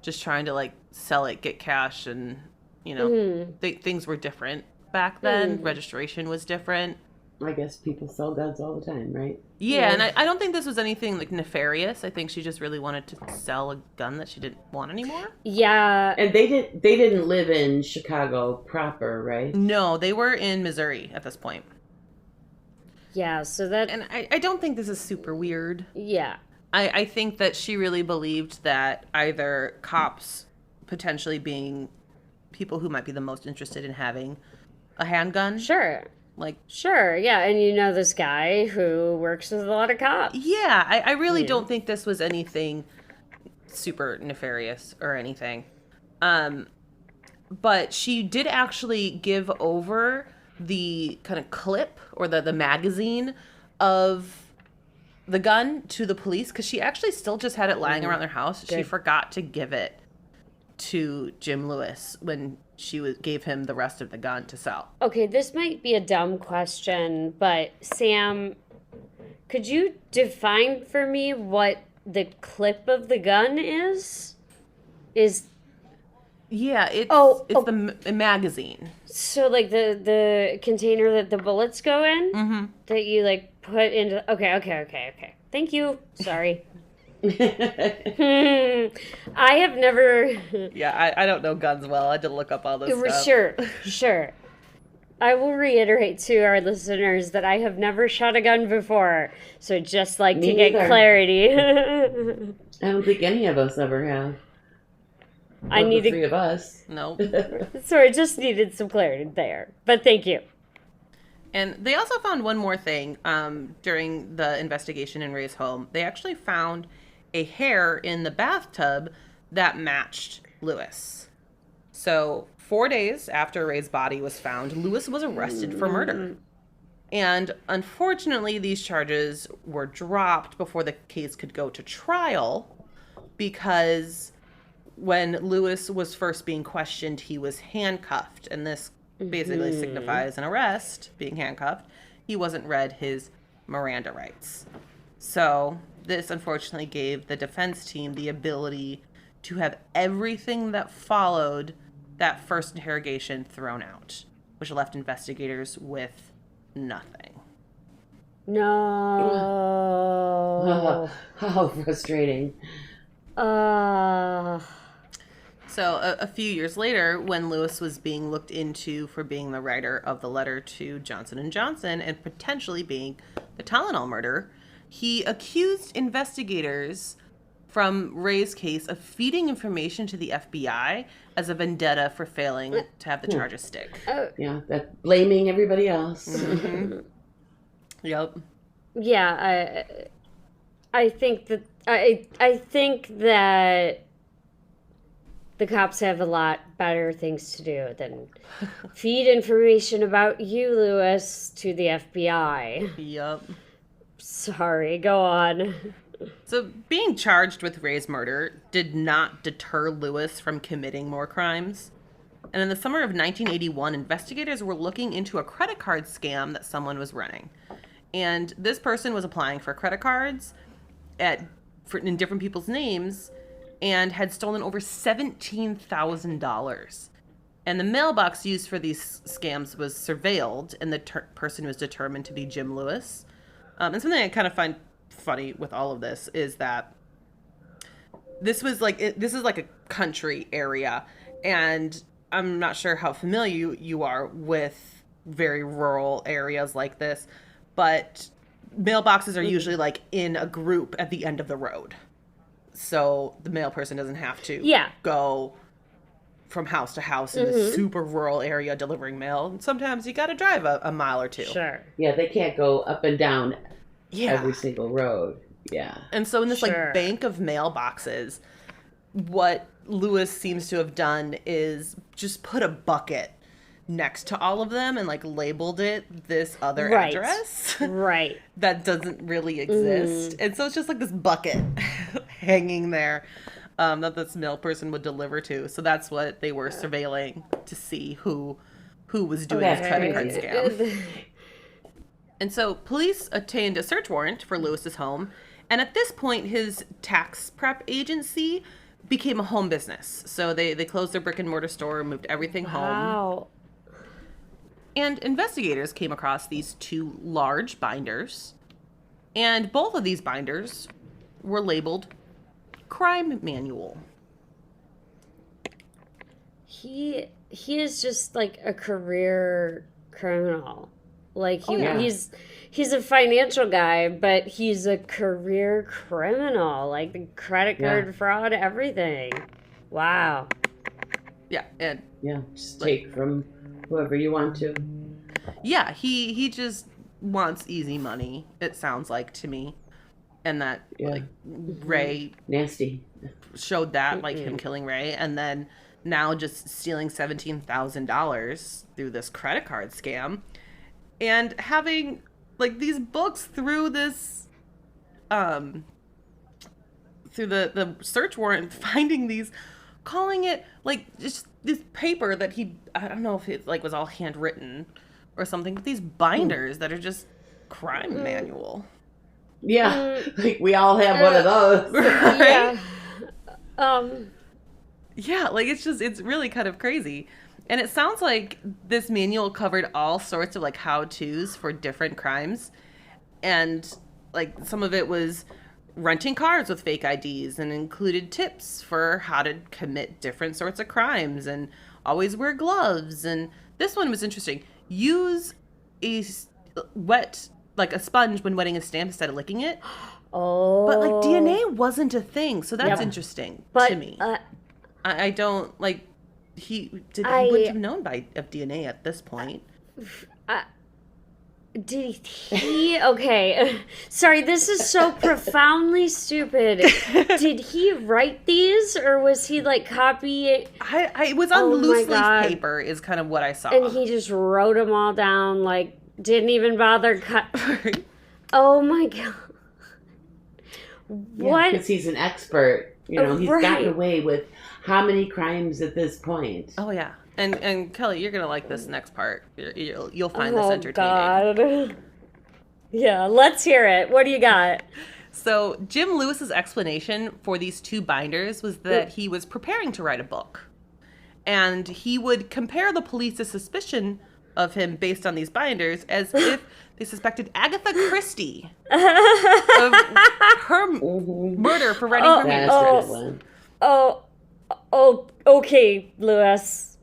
just trying to like sell it, get cash, and things were different back then. Registration was different. I guess people sell guns all the time, right? Yeah, and I don't think this was anything like nefarious. I think she just really wanted to sell a gun that she didn't want anymore. Yeah. And they didn't live in Chicago proper, right? No, they were in Missouri at this point. Yeah, so that... And I don't think this is super weird. Yeah. I think that she really believed that either cops potentially being people who might be the most interested in having a handgun. Sure. Sure, yeah, and you know this guy who works with a lot of cops. Yeah, I really don't think this was anything super nefarious or anything. But she did actually give over the kind of clip or the magazine of the gun to the police, because she actually still just had it lying around their house. Good. She forgot to give it to Jim Lewis when she gave him the rest of the gun to sell. Okay, this might be a dumb question, but Sam, could you define for me what the clip of the gun is? Yeah, it's the magazine. So like the container that the bullets go in? Mm-hmm. That you like put into... Okay. Thank you. Sorry. I have never... Yeah, I don't know guns well. I had to look up all this stuff. Sure. I will reiterate to our listeners that I have never shot a gun before, so just like Me to get neither. clarity. I don't think any of us ever have. I need the three of us. No. So I just needed some clarity there, but thank you. And they also found one more thing during the investigation in Ray's home. They actually found a hair in the bathtub that matched Lewis. So 4 days after Ray's body was found, Lewis was arrested for murder. And unfortunately, these charges were dropped before the case could go to trial, because when Lewis was first being questioned, he was handcuffed, and this basically signifies an arrest, being handcuffed. He wasn't read his Miranda rights. So this unfortunately gave the defense team the ability to have everything that followed that first interrogation thrown out, which left investigators with nothing. No. How frustrating. So a few years later, when Lewis was being looked into for being the writer of the letter to Johnson & Johnson and potentially being the Tylenol murder, he accused investigators from Ray's case of feeding information to the FBI as a vendetta for failing to have the charges stick. Yeah, that blaming everybody else. Mm-hmm. Yep. Yeah, I think that the cops have a lot better things to do than feed information about you, Lewis, to the FBI. Yup. Sorry, go on. So being charged with Ray's murder did not deter Lewis from committing more crimes. And in the summer of 1981, investigators were looking into a credit card scam that someone was running. And this person was applying for credit cards in different people's names and had stolen over $17,000. And the mailbox used for these scams was surveilled, and the person was determined to be Jim Lewis. And something I kind of find funny with all of this is that this is like a country area, and I'm not sure how familiar you are with very rural areas like this, but mailboxes are usually like in a group at the end of the road. So the mail person doesn't have to go from house to house in a super rural area delivering mail. Sometimes you got to drive a mile or two. Sure. Yeah, they can't go up and down every single road. Yeah. And so in this like bank of mailboxes, what Lewis seems to have done is just put a bucket next to all of them and like labeled it this other address. Right. That doesn't really exist. And so it's just like this bucket hanging there that this mail person would deliver to. So that's what they were surveilling to see who was doing this credit card scam. And so police obtained a search warrant for Lewis's home. And at this point, his tax prep agency became a home business. So they closed their brick and mortar store, moved everything home. And investigators came across these two large binders. And both of these binders were labeled crime manual. He is just like a career criminal. Like he's a financial guy, but he's a career criminal. Like the credit card fraud, everything. Wow. Yeah, and just take from whoever you want to. Yeah, he just wants easy money, it sounds like to me. And that like Ray nasty showed that, like him killing Ray, and then now just stealing $17,000 through this credit card scam. And having like these books through this through the search warrant, finding these, calling it like just this paper that I don't know if it like was all handwritten or something, but these binders that are just crime manual. Yeah, like we all have one of those. Right? Yeah, like it's really kind of crazy. And it sounds like this manual covered all sorts of like how-tos for different crimes. And like some of it was renting cars with fake IDs and included tips for how to commit different sorts of crimes and always wear gloves. And this one was interesting. Use a sponge when wetting a stamp instead of licking it. Oh. But like DNA wasn't a thing. So that's interesting to me. I don't like... He wouldn't have known of DNA at this point. Did he? Okay. Sorry, this is so profoundly stupid. Did he write these, or was he like copying? It was on loose leaf paper is kind of what I saw. And he just wrote them all down, like didn't even bother cut. Oh my God. What? Because he's an expert. You know, he's gotten away with how many crimes at this point? Oh yeah, and Kelly, you're gonna like this next part. You'll find this entertaining. God. Yeah, let's hear it. What do you got? So Jim Lewis's explanation for these two binders was that he was preparing to write a book, and he would compare the police's suspicion of him based on these binders as if they suspected Agatha Christie of her murder for writing her manual. Oh, okay, Lewis.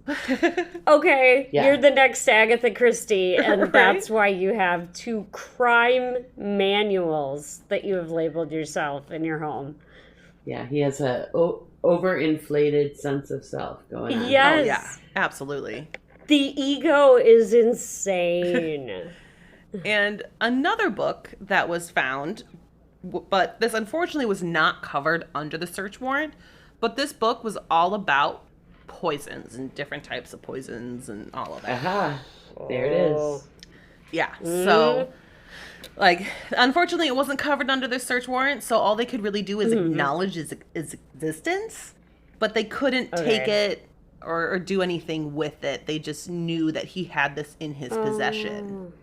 Okay, you're the next Agatha Christie, and that's why you have two crime manuals that you have labeled yourself in your home. Yeah, he has a overinflated sense of self going on. Yes. Oh, yeah, absolutely. The ego is insane. And another book that was found, but this unfortunately was not covered under the search warrant, but this book was all about poisons and different types of poisons and all of that. Aha. There it is. Yeah. So, like, unfortunately, it wasn't covered under the search warrant, so all they could really do is acknowledge his existence, but they couldn't take it or do anything with it. They just knew that he had this in his possession.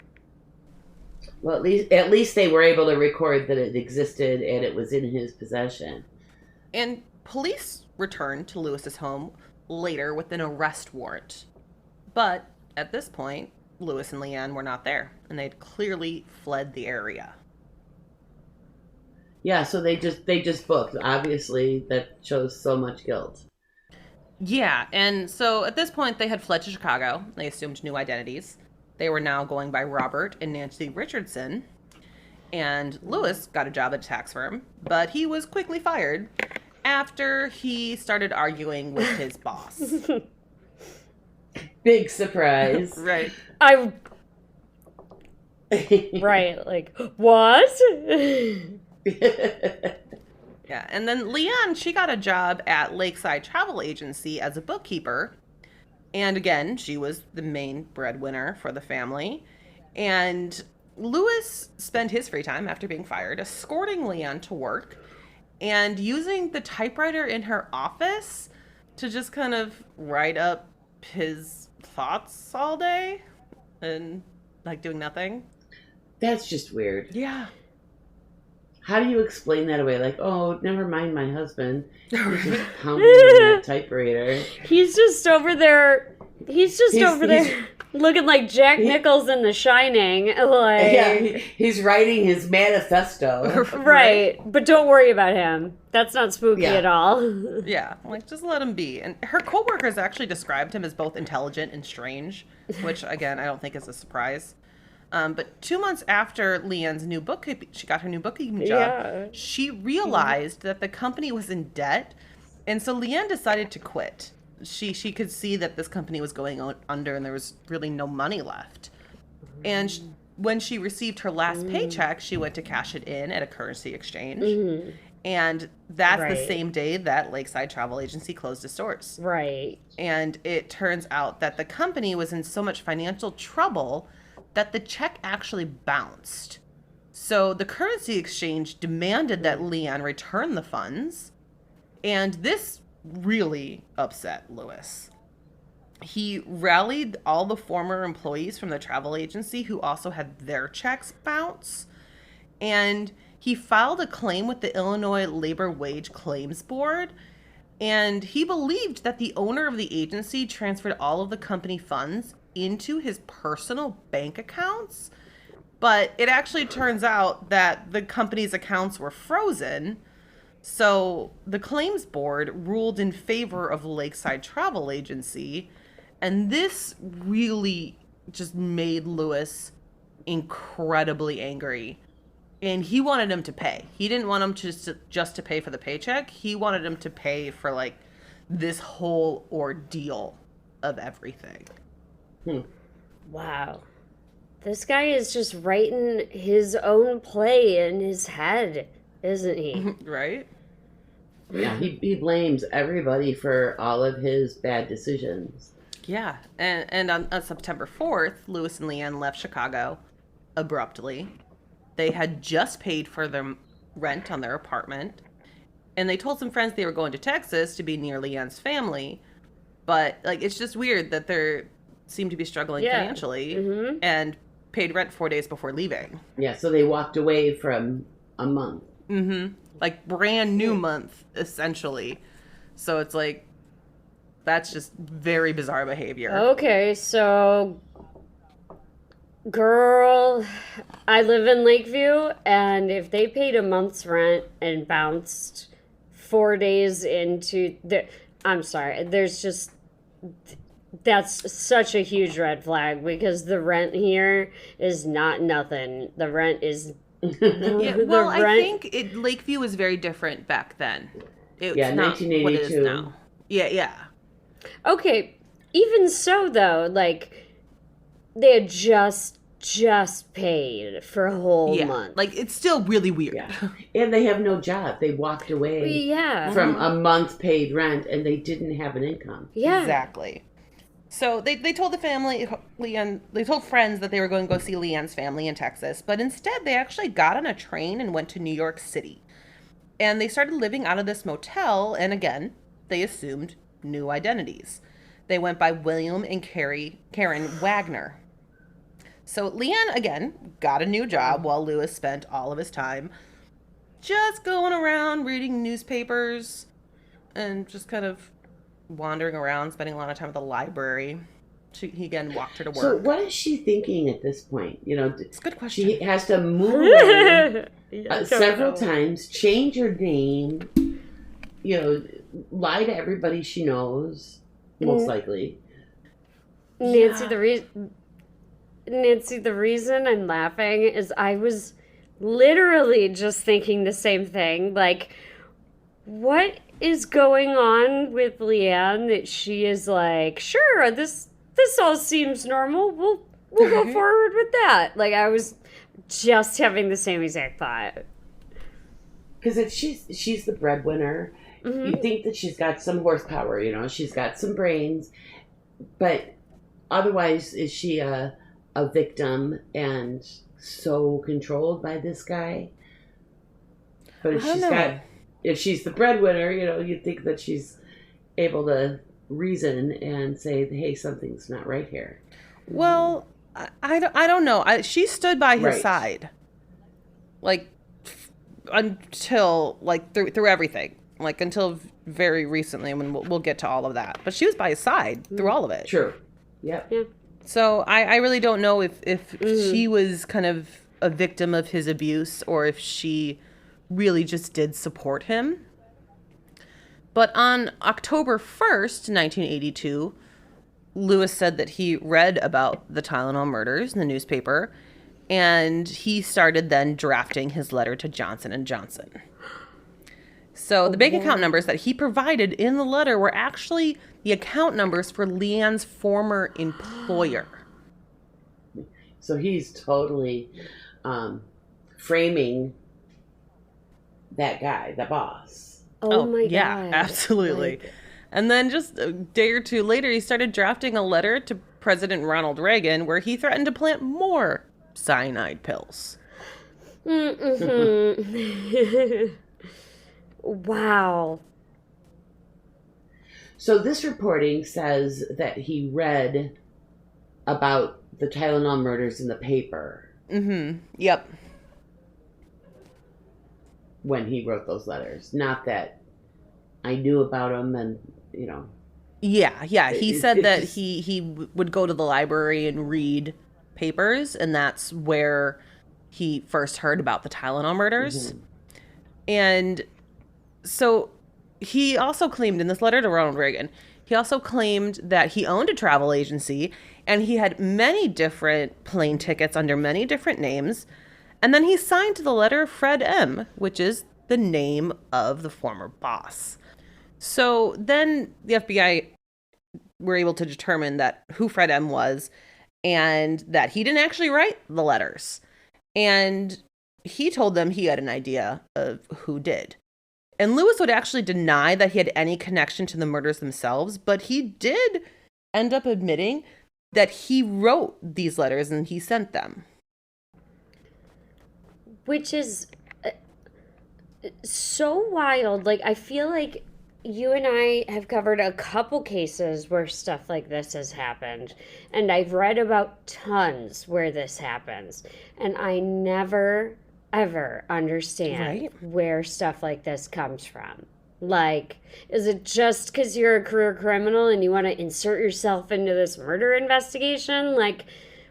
Well, at least they were able to record that it existed and it was in his possession. And police returned to Lewis's home later with an arrest warrant. But at this point, Lewis and Leanne were not there, and they'd clearly fled the area. Yeah, so they just booked. Obviously, that shows so much guilt. Yeah, and so at this point, they had fled to Chicago. They assumed new identities. They were now going by Robert and Nancy Richardson. And Lewis got a job at a tax firm, but he was quickly fired after he started arguing with his boss. Big surprise. Right. Right, like, what? Yeah, and then Leanne, she got a job at Lakeside Travel Agency as a bookkeeper. And again, she was the main breadwinner for the family. And Lewis spent his free time after being fired escorting Leanne to work and using the typewriter in her office to just kind of write up his thoughts all day and like doing nothing. That's just weird. Yeah. How do you explain that away? Like, oh, never mind my husband. He's just pounding on that typewriter. He's just over there. He's over there looking like Jack Nicholson in The Shining. Like, yeah, he's writing his manifesto. Right. But don't worry about him. That's not spooky at all. Yeah, like just let him be. And her coworkers actually described him as both intelligent and strange, which again I don't think is a surprise. But 2 months after Leanne's she got her new bookkeeping job, she realized that the company was in debt, and so Leanne decided to quit. She could see that this company was going under and there was really no money left. And when she received her last paycheck, she went to cash it in at a currency exchange. And that's the same day that Lakeside Travel Agency closed its doors. Right. And it turns out that the company was in so much financial trouble that the check actually bounced. So the currency exchange demanded that Leanne return the funds, and this really upset Lewis. He rallied all the former employees from the travel agency who also had their checks bounce, and he filed a claim with the Illinois Labor Wage Claims Board, and he believed that the owner of the agency transferred all of the company funds into his personal bank accounts, but it actually turns out that the company's accounts were frozen. So the claims board ruled in favor of Lakeside Travel Agency, and this really just made Lewis incredibly angry. And he wanted him to pay. He didn't want him just to pay for the paycheck. He wanted him to pay for like this whole ordeal of everything. Wow. This guy is just writing his own play in his head, isn't he? Right? Yeah, he blames everybody for all of his bad decisions. Yeah. And on September 4th, Lewis and Leanne left Chicago abruptly. They had just paid for their rent on their apartment, and they told some friends they were going to Texas to be near Leanne's family. But like, it's just weird that they're seemed to be struggling financially and paid rent 4 days before leaving. Yeah, so they walked away from a month. Like brand new month, essentially. So it's like, that's just very bizarre behavior. Okay, so girl, I live in Lakeview, and if they paid a month's rent and bounced 4 days into I'm sorry, there's just, that's such a huge red flag, because the rent here is not nothing. The rent is I think Lakeview was very different back then. It's not 1982. what it is now. Yeah. Okay, even so though, like, they had just just paid for a whole Yeah. month. Like, it's still really weird. Yeah. And they have no job. They walked away Yeah. from a month paid rent and they didn't have an income. Yeah. Exactly. So they told the family, Leanne, they told friends that they were going to go see Leanne's family in Texas, but instead they actually got on a train and went to New York City. And they started living out of this motel, and again, they assumed new identities. They went by William and Karen Wagner. So Leanne, again, got a new job while Lewis spent all of his time just going around reading newspapers and just kind of wandering around, spending a lot of time at the library. He again walked her to work. So what is she thinking at this point? It's a good question. She has to move away Yeah, several times, change her name, lie to everybody she knows, most likely. Nancy, the reason I'm laughing is I was literally just thinking the same thing. Like, what is going on with Leanne that she is like, sure, this all seems normal. We'll go forward with that. Like, I was just having the same exact thought. Because if she's the breadwinner, you think that she's got some horsepower, she's got some brains, but otherwise is she a victim and so controlled by this guy? But if she's the breadwinner, you'd think that she's able to reason and say, hey, something's not right here. Well, I don't know. She stood by his side, like, until, like, through everything, like, until very recently, when we'll get to all of that. But she was by his side through all of it. Sure. Yep. Yeah. So I really don't know if she was kind of a victim of his abuse or if she really just did support him. But on October 1st, 1982, Lewis said that he read about the Tylenol murders in the newspaper, and he started then drafting his letter to Johnson & Johnson. So the bank account numbers that he provided in the letter were actually the account numbers for Leanne's former employer. So he's totally framing that guy, the boss. Oh my yeah, God. absolutely. And then just a day or two later, he started drafting a letter to President Ronald Reagan where he threatened to plant more cyanide pills. Wow. So this reporting says that he read about the Tylenol murders in the paper. Yep. When he wrote those letters. Not that I knew about them and, Yeah. He said that he would go to the library and read papers, and that's where he first heard about the Tylenol murders. And so he also claimed in this letter to Ronald Reagan, he also claimed that he owned a travel agency and he had many different plane tickets under many different names. And then he signed to the letter Fred M., which is the name of the former boss. So then the FBI were able to determine that who Fred M. was and that he didn't actually write the letters. And he told them he had an idea of who did. And Lewis would actually deny that he had any connection to the murders themselves, but he did end up admitting that he wrote these letters and he sent them. Which is so wild. Like, I feel like you and I have covered a couple cases where stuff like this has happened. And I've read about tons where this happens. And I never, ever understand where stuff like this comes from. Like, is it just because you're a career criminal and you want to insert yourself into this murder investigation? Like,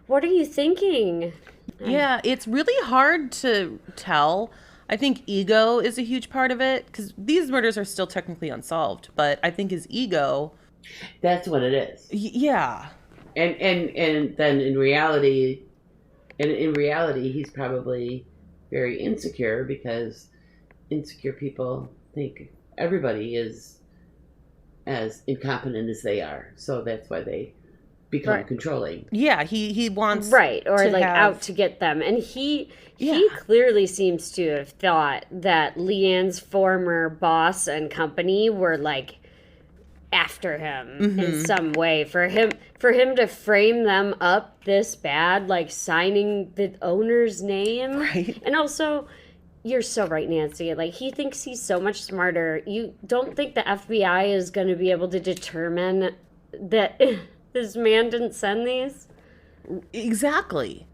what are you thinking? Yeah, it's really hard to tell. I think ego is a huge part of it because these murders are still technically unsolved, but I think his ego. That's what it is. Yeah. And then in reality, he's probably very insecure because insecure people think everybody is as incompetent as they are. So that's why they become Right. controlling. Yeah, he wants Right, or to like have- out to get them. And he Yeah. clearly seems to have thought that Leanne's former boss and company were like after him in some way, for him to frame them up this bad, like signing the owner's name. Right. And also, you're so right, Nancy. Like, he thinks he's so much smarter. You don't think the FBI is going to be able to determine that this man didn't send these? Exactly.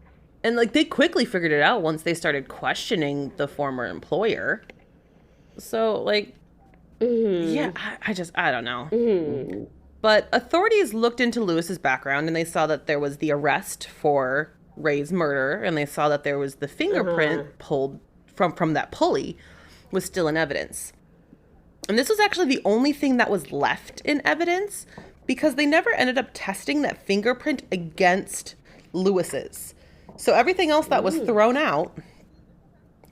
And like they quickly figured it out once they started questioning the former employer. So like yeah, I don't know. But authorities looked into Lewis's background and they saw that there was the arrest for Ray's murder, and they saw that there was the fingerprint pulled from that pulley was still in evidence. And this was actually the only thing that was left in evidence because they never ended up testing that fingerprint against Lewis's. So everything else that was thrown out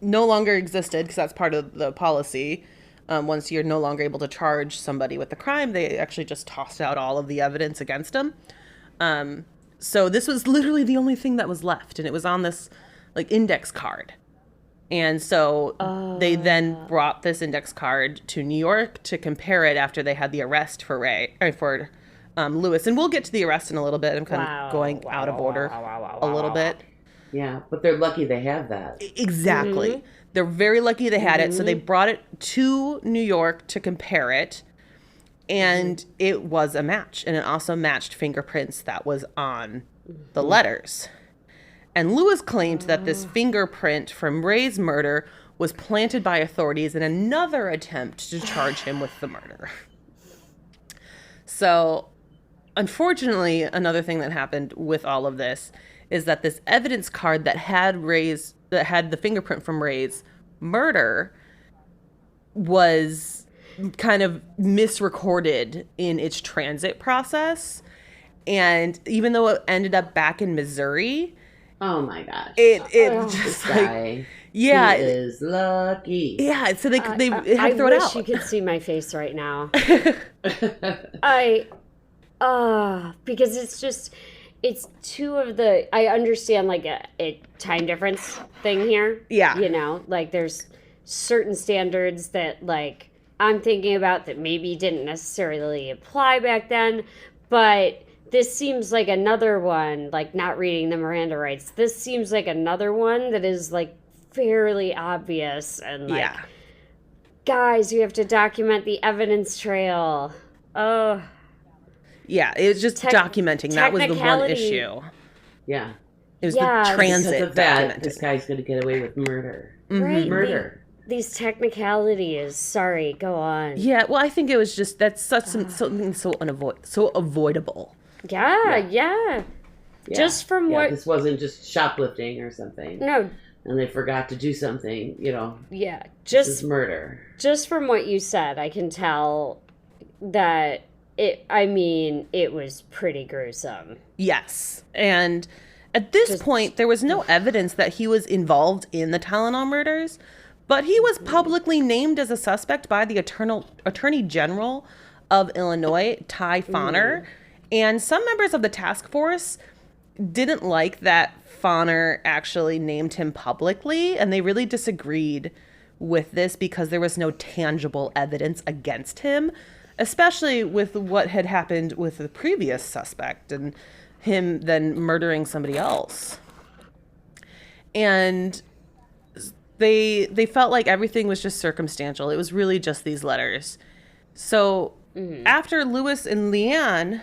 no longer existed because that's part of the policy. Once you're no longer able to charge somebody with the crime, they actually just tossed out all of the evidence against them. So this was literally the only thing that was left, and it was on this like index card. And so they then brought this index card to New York to compare it after they had the arrest for Lewis. And we'll get to the arrest in a little bit. I'm kind of going out of order a little bit. Yeah, but they're lucky they have that. Exactly. They're very lucky they had it. So they brought it to New York to compare it. And it was a match. And it also matched fingerprints that was on the letters. And Lewis claimed that this fingerprint from Ray's murder was planted by authorities in another attempt to charge him with the murder. So, unfortunately, another thing that happened with all of this is that this evidence card that had the fingerprint from Ray's murder was kind of misrecorded in its transit process. And even though it ended up back in Missouri, oh my gosh, it this just guy, yeah, he is lucky. yeah. So they had to I throw it wish out. you could see my face right now. Because it's two of the, I understand like a time difference thing here. Yeah. You know, like there's certain standards that like I'm thinking about that maybe didn't necessarily apply back then, but this seems like another one, like not reading the Miranda rights. This seems like another one that is like fairly obvious and like, guys, you have to document the evidence trail. Oh. Yeah, it was just documenting. That was the one technicality. issue. Yeah, It was Yeah. the transit because of that, documenting. this guy's going to get away with murder. Right. Murder. These technicalities. Sorry, go on. Yeah, well, I think it was just that's something so avoidable. Yeah. Yeah. Just from Yeah, what... this wasn't just shoplifting or something. No, And they forgot to do something, yeah. This is murder. Just from what you said, I can tell that it was pretty gruesome. Yes, and at this point, there was no evidence that he was involved in the Tylenol murders, but he was publicly named as a suspect by the Attorney General of Illinois, Ty Fauner, and some members of the task force didn't like that Fauner actually named him publicly, and they really disagreed with this because there was no tangible evidence against him, especially with what had happened with the previous suspect and him then murdering somebody else. And they felt like everything was just circumstantial. It was really just these letters. So after Lewis and Leanne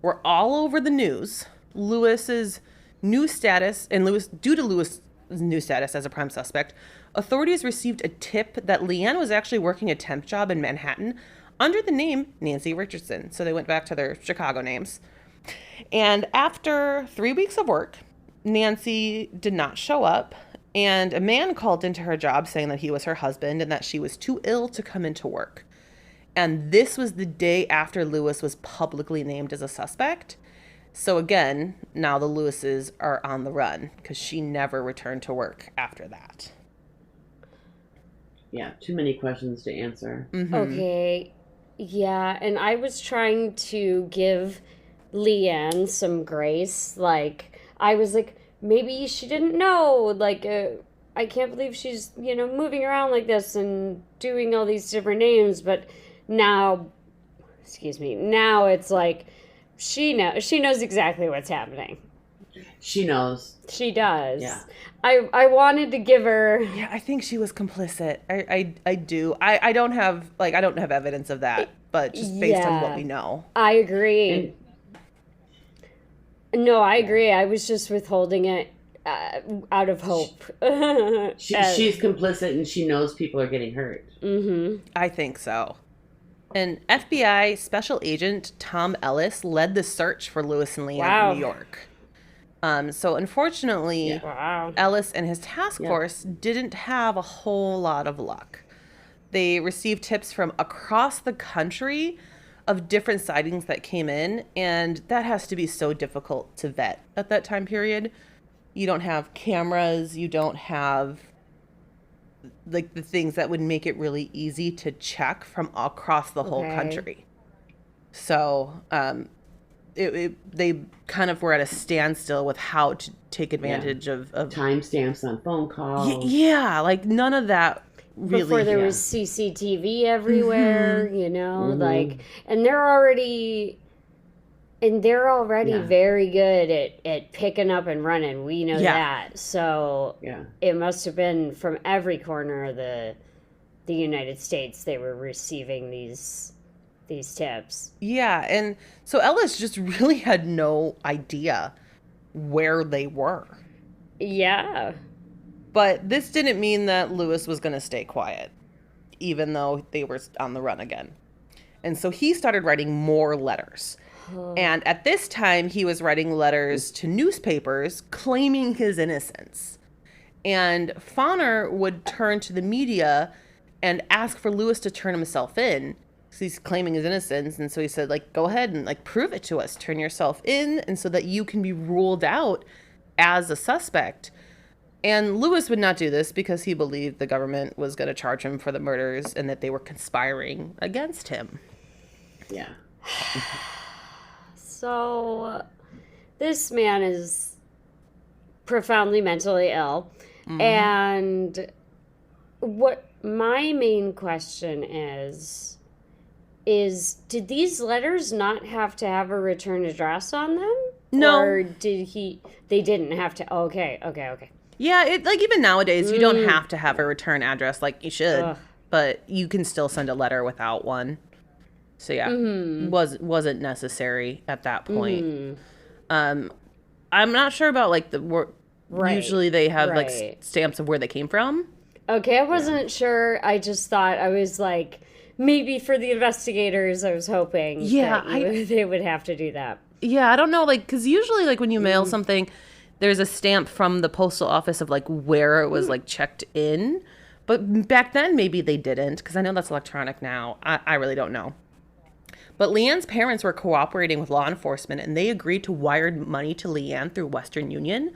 were all over the news, Lewis's new status, and due to Lewis's new status as a prime suspect, authorities received a tip that Leanne was actually working a temp job in Manhattan under the name Nancy Richardson. So they went back to their Chicago names. And after 3 weeks of work, Nancy did not show up, and a man called into her job saying that he was her husband and that she was too ill to come into work. And this was the day after Lewis was publicly named as a suspect. So again, now the Lewises are on the run because she never returned to work after that. Yeah, too many questions to answer. Okay. Yeah, and I was trying to give Leanne some grace. Like, I was like, maybe she didn't know. Like, I can't believe she's, moving around like this and doing all these different names. But now, now it's like she knows exactly what's happening. She knows. She does. Yeah. I wanted to give her. Yeah, I think she was complicit. I do. I don't have evidence of that, but just based on what we know. I agree. No, I agree. I was just withholding it out of hope. She's complicit, and she knows people are getting hurt. Mm-hmm. I think so. And FBI Special Agent Tom Ellis led the search for Lewis and Leanne in New York. So unfortunately, Ellis and his task force didn't have a whole lot of luck. They received tips from across the country of different sightings that came in, and that has to be so difficult to vet at that time period. You don't have cameras, you don't have like the things that would make it really easy to check from across the whole country. So, they kind of were at a standstill with how to take advantage of timestamps on phone calls. Yeah, like none of that really. Before there was CCTV everywhere, like, and they're already very good at picking up and running. We know that. So it must have been from every corner of the United States they were receiving these tips. Yeah, and so Ellis just really had no idea where they were. Yeah. But this didn't mean that Lewis was going to stay quiet, even though they were on the run again. And so he started writing more letters. And at this time, he was writing letters to newspapers claiming his innocence. And Fauner would turn to the media and ask for Lewis to turn himself in. He's claiming his innocence, and so he said, like, go ahead and like prove it to us, turn yourself in, and so that you can be ruled out as a suspect. And Lewis would not do this because he believed the government was going to charge him for the murders and that they were conspiring against him. Yeah. So this man is profoundly mentally ill, and what my main question is did these letters not have to have a return address on them? No. Or they didn't have to? Okay. Yeah, even nowadays, you don't have to have a return address like you should, but you can still send a letter without one. So yeah, wasn't necessary at that point. I'm not sure about like the usually they have like stamps of where they came from. Okay, I wasn't sure. I just thought, I was like, maybe for the investigators, I was hoping that they would have to do that. Yeah, I don't know, like, because usually, like, when you mail something, there's a stamp from the postal office of, like, where it was, like, checked in. But back then, maybe they didn't, because I know that's electronic now. I really don't know. But Leanne's parents were cooperating with law enforcement, and they agreed to wire money to Leanne through Western Union.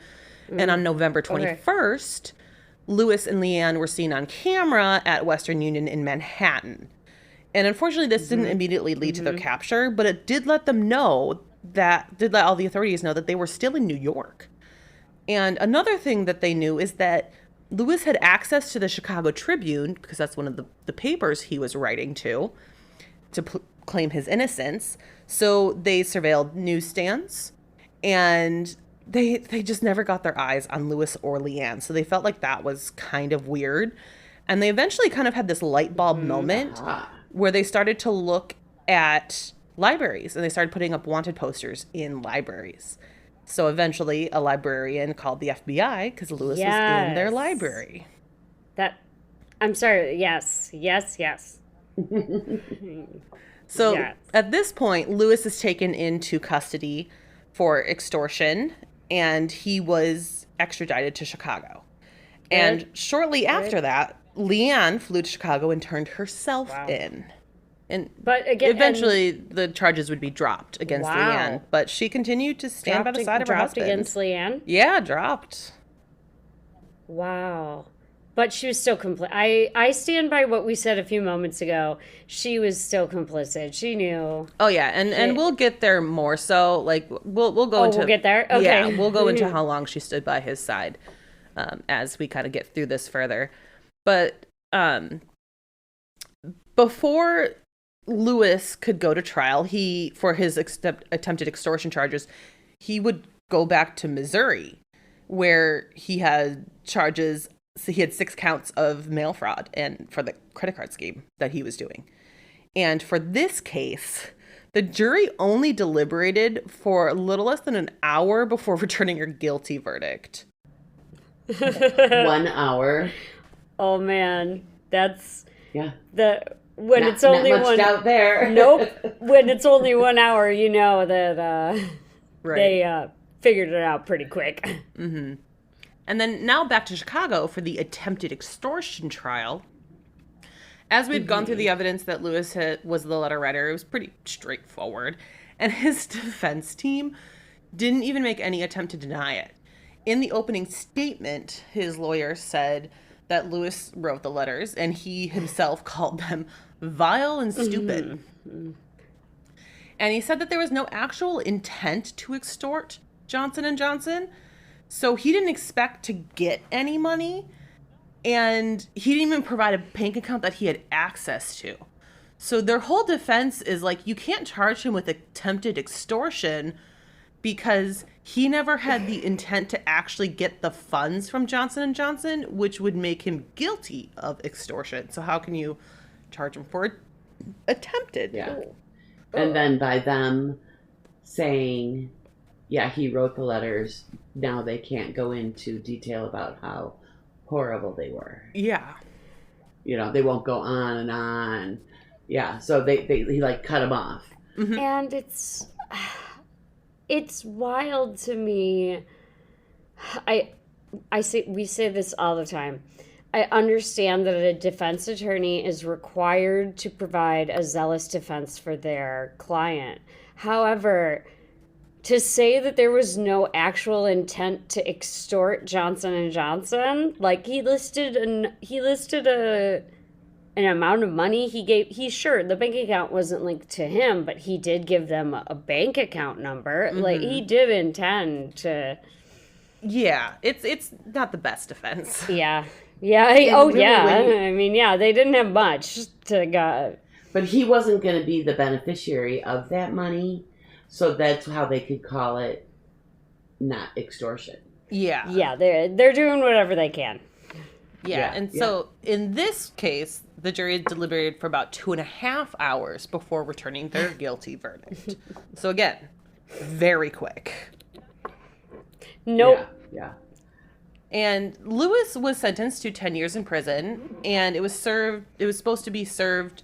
And on November 21st, Lewis and Leanne were seen on camera at Western Union in Manhattan. And unfortunately, this didn't immediately lead to their capture, but it did let all the authorities know that they were still in New York. And another thing that they knew is that Lewis had access to the Chicago Tribune, because that's one of the papers he was writing to claim his innocence. So they surveilled newsstands, and they just never got their eyes on Lewis or Leanne. So they felt like that was kind of weird. And they eventually kind of had this light bulb moment where they started to look at libraries, and they started putting up wanted posters in libraries. So eventually a librarian called the FBI because Lewis was in their library. I'm sorry. Yes. So at this point, Lewis is taken into custody for extortion, and he was extradited to Chicago. And shortly after that, Leanne flew to Chicago and turned herself in. But again, eventually the charges would be dropped against Leanne, but she continued to stand by the side of her husband. Dropped against Leanne? Yeah, dropped. Wow. But she was still complicit. I stand by what we said a few moments ago. She was still complicit. She knew. Oh yeah, and we'll get there more so. Like we'll go into we'll get there? Okay. Yeah, we'll go into how long she stood by his side as we kind of get through this further. But before Lewis could go to trial, for his attempted extortion charges, he would go back to Missouri, where he had charges. So he had 6 counts of mail fraud and for the credit card scheme that he was doing. And for this case, the jury only deliberated for a little less than an hour before returning a guilty verdict. 1 hour. Oh man, that's Yeah. when it's only not much doubt there. Nope. When it's only 1 hour, you know that Right. they figured it out pretty quick. Mm-hmm. And then now back to Chicago for the attempted extortion trial. As we'd gone through the evidence that Lewis was the letter writer, it was pretty straightforward. And his defense team didn't even make any attempt to deny it. In the opening statement, his lawyer said that Lewis wrote the letters, and he himself called them vile and stupid. Mm-hmm. And he said that there was no actual intent to extort Johnson & Johnson. So he didn't expect to get any money, and he didn't even provide a bank account that he had access to. So their whole defense is like, you can't charge him with attempted extortion because he never had the intent to actually get the funds from Johnson & Johnson, which would make him guilty of extortion. So how can you charge him for attempted? Yeah. And then by them saying, yeah, he wrote the letters, now they can't go into detail about how horrible they were. Yeah. You know, they won't go on and on. Yeah, so he like cut him off. Mm-hmm. And it's wild to me. We say this all the time. I understand that a defense attorney is required to provide a zealous defense for their client. However, to say that there was no actual intent to extort Johnson & Johnson, like he listed an amount of money the bank account wasn't linked to him, but he did give them a bank account number. Mm-hmm. Like he did intend to. Yeah, it's not the best defense. Yeah. Yeah. I mean, yeah, they didn't have much to go. But he wasn't going to be the beneficiary of that money. So that's how they could call it not extortion. Yeah. Yeah, they're doing whatever they can. Yeah, and so in this case, the jury deliberated for about 2.5 hours before returning their guilty verdict. So again, very quick. Nope. Yeah. And Lewis was sentenced to 10 years in prison, and it was supposed to be served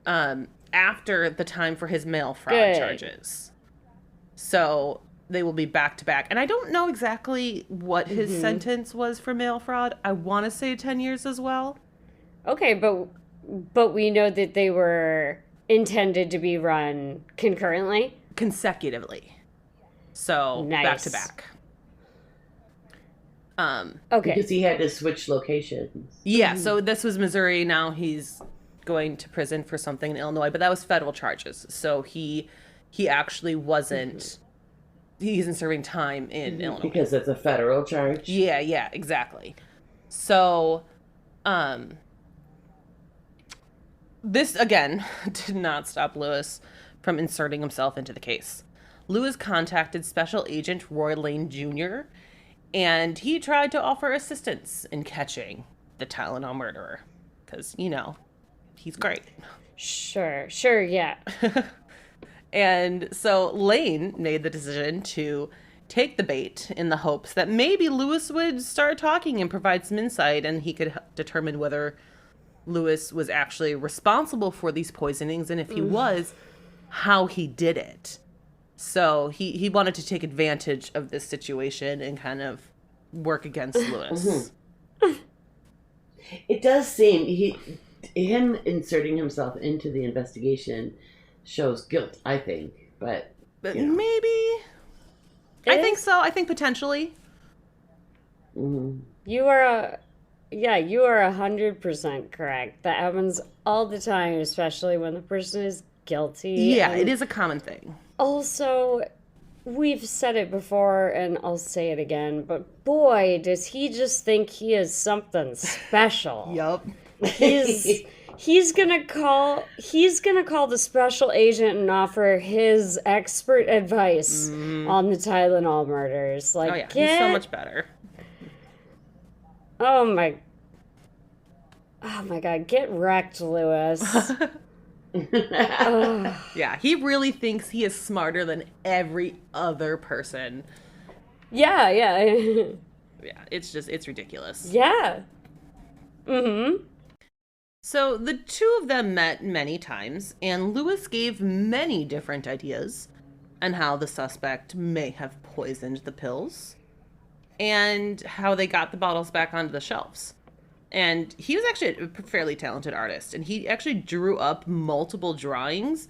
after the time for his mail fraud charges. So they will be back to back. And I don't know exactly what his sentence was for mail fraud. I want to say 10 years as well. Okay, but we know that they were intended to be run concurrently? Consecutively. So nice. Back to back. Okay. Because he had to switch locations. Yeah, so this was Missouri. Now he's going to prison for something in Illinois, but that was federal charges. So he actually wasn't, he isn't serving time in Illinois. Because it's a federal charge? Yeah, exactly. So, this, again, did not stop Lewis from inserting himself into the case. Lewis contacted Special Agent Roy Lane Jr., and he tried to offer assistance in catching the Tylenol murderer. Because, he's great. Sure, yeah. And so Lane made the decision to take the bait in the hopes that maybe Lewis would start talking and provide some insight, and he could determine whether Lewis was actually responsible for these poisonings, and if he was, how he did it. So he wanted to take advantage of this situation and kind of work against Lewis. It does seem him inserting himself into the investigation shows guilt, I think, but maybe. I think so. I think potentially. Mm-hmm. You are Yeah, you are 100% correct. That happens all the time, especially when the person is guilty. Yeah, it And is a common thing. also, we've said it before and I'll say it again, but boy, does he just think he is something special. Yup. He's he's gonna call the special agent and offer his expert advice on the Tylenol murders. Like, Oh yeah, he's so much better. oh my oh my god, get wrecked, Lewis. Ugh. Yeah, he really thinks he is smarter than every other person. Yeah, Yeah, it's ridiculous. yeah. Mm-hmm. So the two of them met many times, and Lewis gave many different ideas on how the suspect may have poisoned the pills and how they got the bottles back onto the shelves. And he was actually a fairly talented artist, and he actually drew up multiple drawings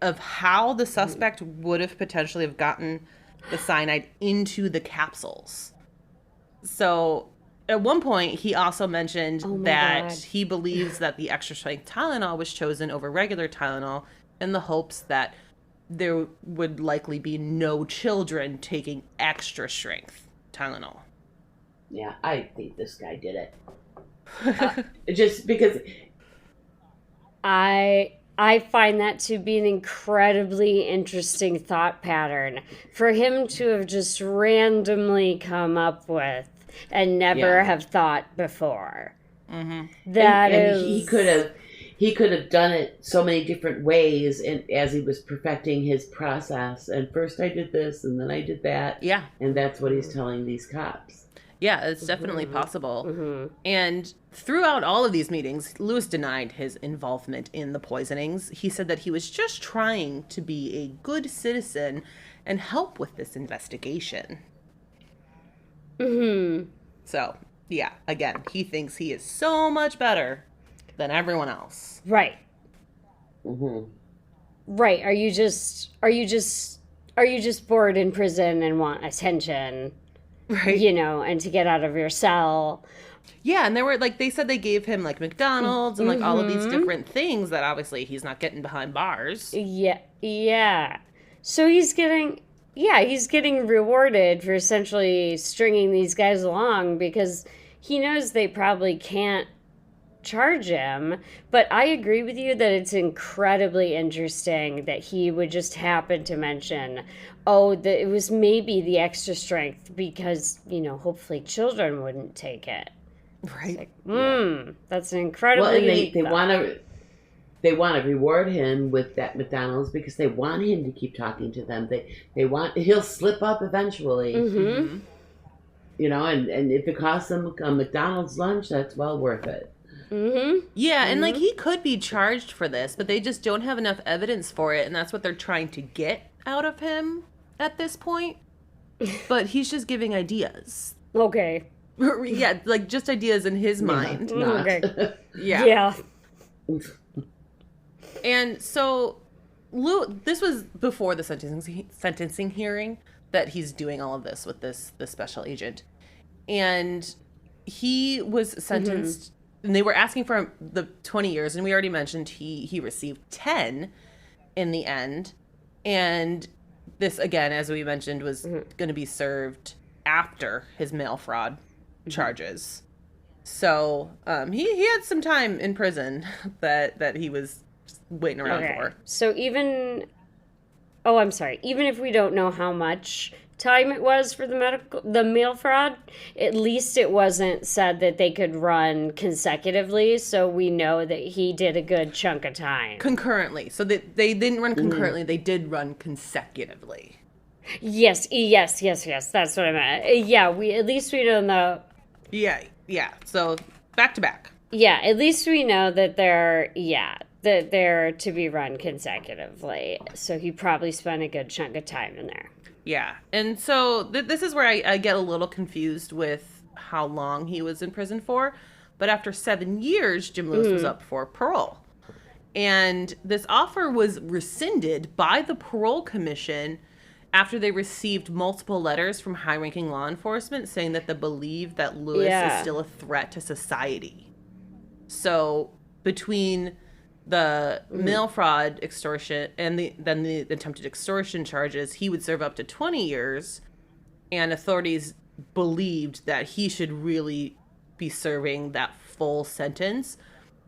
of how the suspect would have potentially have gotten the cyanide into the capsules. So at one point, he also mentioned Oh my that God. he believes that the extra strength Tylenol was chosen over regular Tylenol in the hopes that there would likely be no children taking extra strength Tylenol. Yeah, I think this guy did it. Just because, I find that to be an incredibly interesting thought pattern for him to have just randomly come up with and never Yeah. have thought before. Mm-hmm. That and is, he could have done it so many different ways, and as he was perfecting his process. And first I did this, and then I did that. Yeah. And that's what he's telling these cops. Yeah, it's definitely possible. Mhm. And throughout all of these meetings, Lewis denied his involvement in the poisonings. He said that he was just trying to be a good citizen and help with this investigation. Mhm. So, yeah, again, he thinks he is so much better than everyone else. Right. Hmm. Right. Are you just bored in prison and want attention, Right? and to get out of your cell? Yeah, and there were, like, they said they gave him, like, McDonald's and, like, all of these different things that obviously he's not getting behind bars. Yeah. Yeah. So he's getting rewarded for essentially stringing these guys along because he knows they probably can't charge him. But I agree with you that it's incredibly interesting that he would just happen to mention, that it was maybe the extra strength because, hopefully children wouldn't take it. Right. That's an incredibly Well, and unique they thought. want to reward him with that McDonald's because they want him to keep talking to them. He'll slip up eventually. Mm-hmm. And if it costs them a McDonald's lunch, that's well worth it. Mm-hmm. Yeah, and, like, he could be charged for this, but they just don't have enough evidence for it, and that's what they're trying to get out of him at this point. But he's just giving ideas. Okay. Yeah, like, just ideas in his mind. Not. Okay. Yeah. Yeah. And so, this was before the sentencing hearing that he's doing all of this with this special agent. And he was sentenced, and they were asking for the 20 years, and we already mentioned he received 10 in the end. And this, again, as we mentioned, was going to be served after his mail fraud charges. So he had some time in prison that he was just waiting around for. So even if we don't know how much time it was for the mail fraud, at least it wasn't said that they could run consecutively, so we know that he did a good chunk of time. Concurrently. So they didn't run concurrently, they did run consecutively. Yes, that's what I meant. Yeah, at least we don't know. Yeah. So back to back. Yeah, at least we know that they're to be run consecutively. So he probably spent a good chunk of time in there. Yeah. And so this is where I get a little confused with how long he was in prison for. But after 7 years, Jim Lewis was up for parole. And this offer was rescinded by the parole commission after they received multiple letters from high-ranking law enforcement saying that they believe that Lewis is still a threat to society. So between the mail fraud, extortion, and the attempted extortion charges, he would serve up to 20 years, and authorities believed that he should really be serving that full sentence.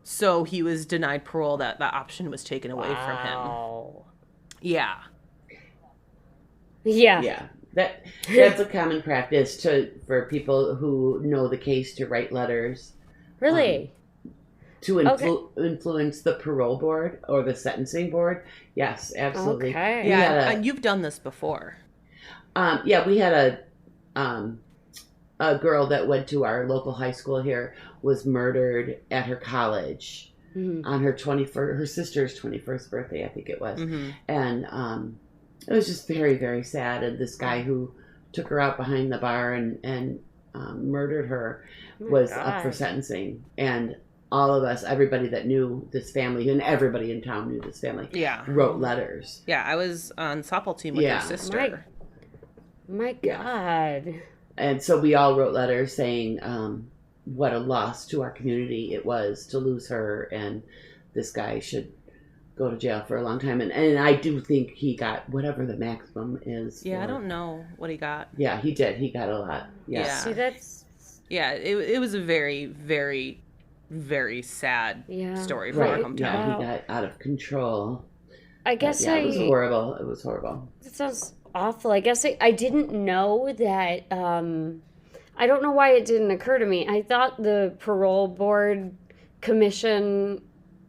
So he was denied parole. That option was taken away from him. Yeah. Yeah. Yeah. That's a common practice for people who know the case to write letters. Really? To influence the parole board or the sentencing board. Yes, absolutely. Okay. Yeah, and you've done this before. We had a girl that went to our local high school here was murdered at her college on her sister's 21st birthday, I think it was. And it was just very, very sad. And this guy who took her out behind the bar and murdered her was up for sentencing. And all of us, everybody that knew this family, and everybody in town knew this family, wrote letters. Yeah, I was on softball team with your sister. My God. And so we all wrote letters saying what a loss to our community it was to lose her, and this guy should go to jail for a long time. And I do think he got whatever the maximum is. Yeah, I don't know what he got. Yeah, he did. He got a lot. Yeah. See, that's... Yeah, it was a very, very, very sad story for our hometown. Yeah, he got out of control. I guess it was horrible. It was horrible. It sounds awful. I guess I didn't know that. I don't know why it didn't occur to me. I thought the parole board commission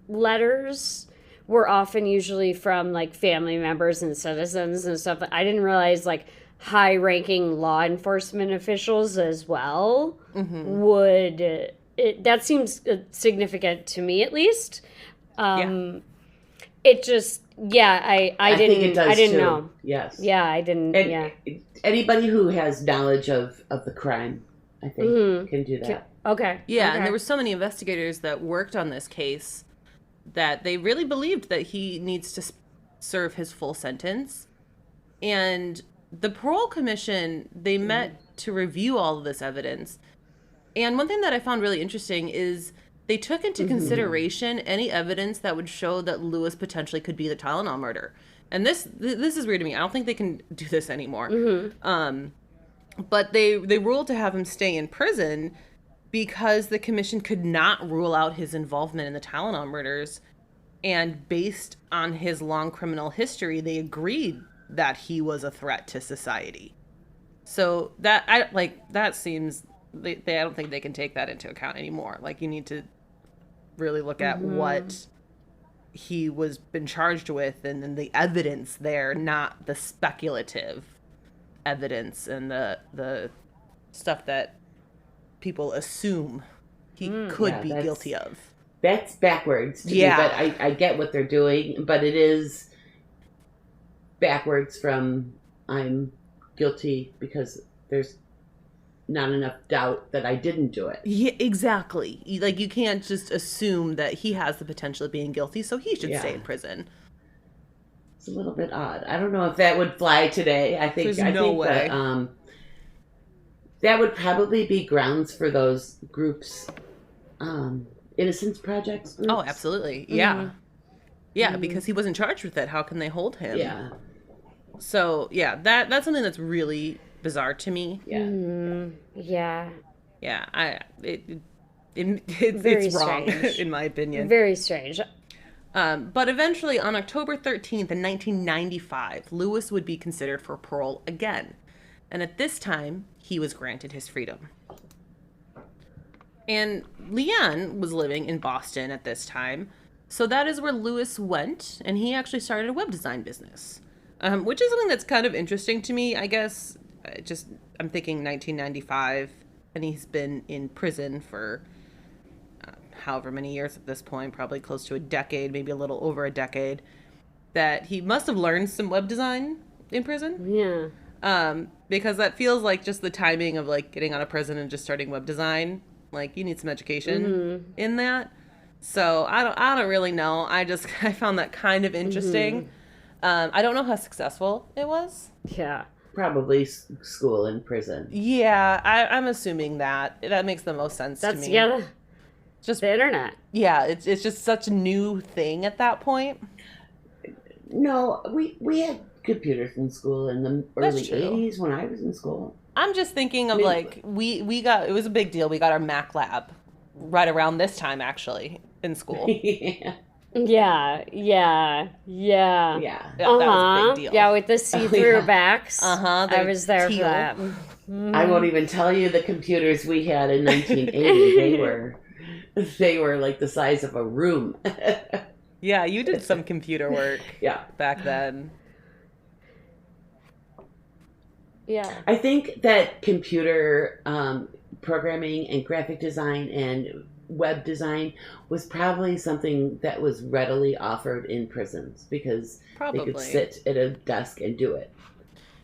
letters were often usually from like family members and citizens and stuff. I didn't realize like high-ranking law enforcement officials as well would. That seems significant to me, at least. It just, I didn't, think it does I didn't too. know. Yes. Yeah, I didn't. Anybody who has knowledge of the crime, I think, can do that. Okay. Yeah, okay. and there were so many investigators that worked on this case that they really believed that he needs to serve his full sentence. And the parole commission, they met to review all of this evidence. And one thing that I found really interesting is they took into consideration any evidence that would show that Lewis potentially could be the Tylenol murder. And this is weird to me. I don't think they can do this anymore. But they ruled to have him stay in prison because the commission could not rule out his involvement in the Tylenol murders. And based on his long criminal history, they agreed that he was a threat to society. So that seems... I don't think they can take that into account anymore. Like, you need to really look at what he was been charged with and then the evidence there, not the speculative evidence and the stuff that people assume he could be guilty of. That's backwards to me, but I get what they're doing, but it is backwards from I'm guilty because there's not enough doubt that I didn't do it. Yeah, exactly. Like, you can't just assume that he has the potential of being guilty, so he should stay in prison. It's a little bit odd. I don't know if that would fly today. I think no way. That would probably be grounds for those groups, innocence projects groups. Oh, absolutely. Yeah. Yeah, because he wasn't charged with it. How can they hold him? Yeah. So, yeah, that's something that's really bizarre to me. Yeah. Yeah, it's wrong in my opinion. Very strange. But eventually, on October 13th in 1995, Lewis would be considered for parole again, and at this time, he was granted his freedom. And Leanne was living in Boston at this time, so that is where Lewis went, and he actually started a web design business, which is something that's kind of interesting to me, I guess. I'm thinking 1995, and he's been in prison for however many years at this point, probably close to a decade, maybe a little over a decade, that he must have learned some web design in prison. Yeah. Because that feels like just the timing of like getting out of prison and just starting web design. Like, you need some education in that. So I don't really know. I found that kind of interesting. I don't know how successful it was. Yeah. Probably school and prison. Yeah, I'm assuming that makes the most sense to me. Yeah. Just the internet. Yeah, it's just such a new thing at that point. No, we had computers in school in the early That's true. 80s when I was in school. I'm just thinking of like we got, it was a big deal. We got our Mac lab right around this time actually in school. Yeah. Yeah. Yeah, that was a big deal. Yeah, with the see-through backs. I was there for that. I won't even tell you the computers we had in 1980. They were like the size of a room. Yeah, you did some computer work. Yeah. Back then. Yeah. I think that computer programming and graphic design and web design was probably something that was readily offered in prisons because they could sit at a desk and do it.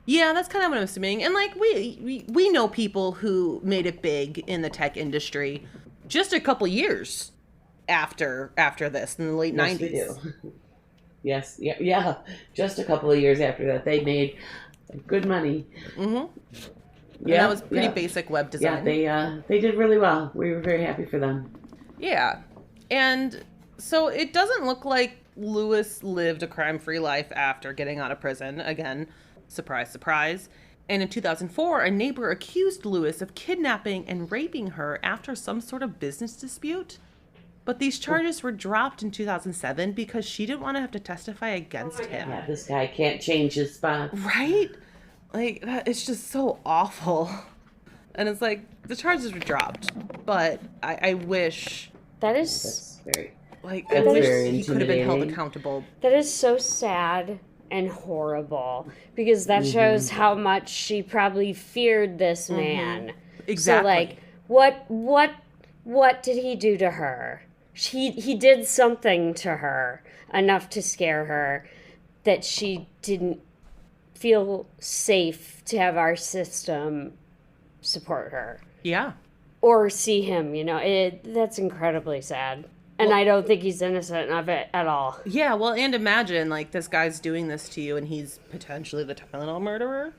Yeah, that's kind of what I'm assuming. And like we know people who made it big in the tech industry just a couple years after this in the late 90s. We do. Yes, yeah. Just a couple of years after that, they made good money. Mm-hmm. Yeah, that was pretty basic web design. Yeah, they did really well. We were very happy for them. Yeah, and so it doesn't look like Lewis lived a crime-free life after getting out of prison. Again, surprise, surprise. And in 2004, a neighbor accused Lewis of kidnapping and raping her after some sort of business dispute. But these charges were dropped in 2007 because she didn't want to have to testify against him. Yeah, this guy can't change his spot. Right? Like, it's just so awful. And it's like, the charges were dropped. But I wish... That is... I wish he could have been held accountable. That is so sad and horrible. Because that shows how much she probably feared this man. Exactly. So, like, what did he do to her? He did something to her enough to scare her that she didn't feel safe to have our system support her. Yeah. Or see him, that's incredibly sad. And I don't think he's innocent of it at all. Yeah, well, and imagine, like, this guy's doing this to you and he's potentially the Tylenol murderer.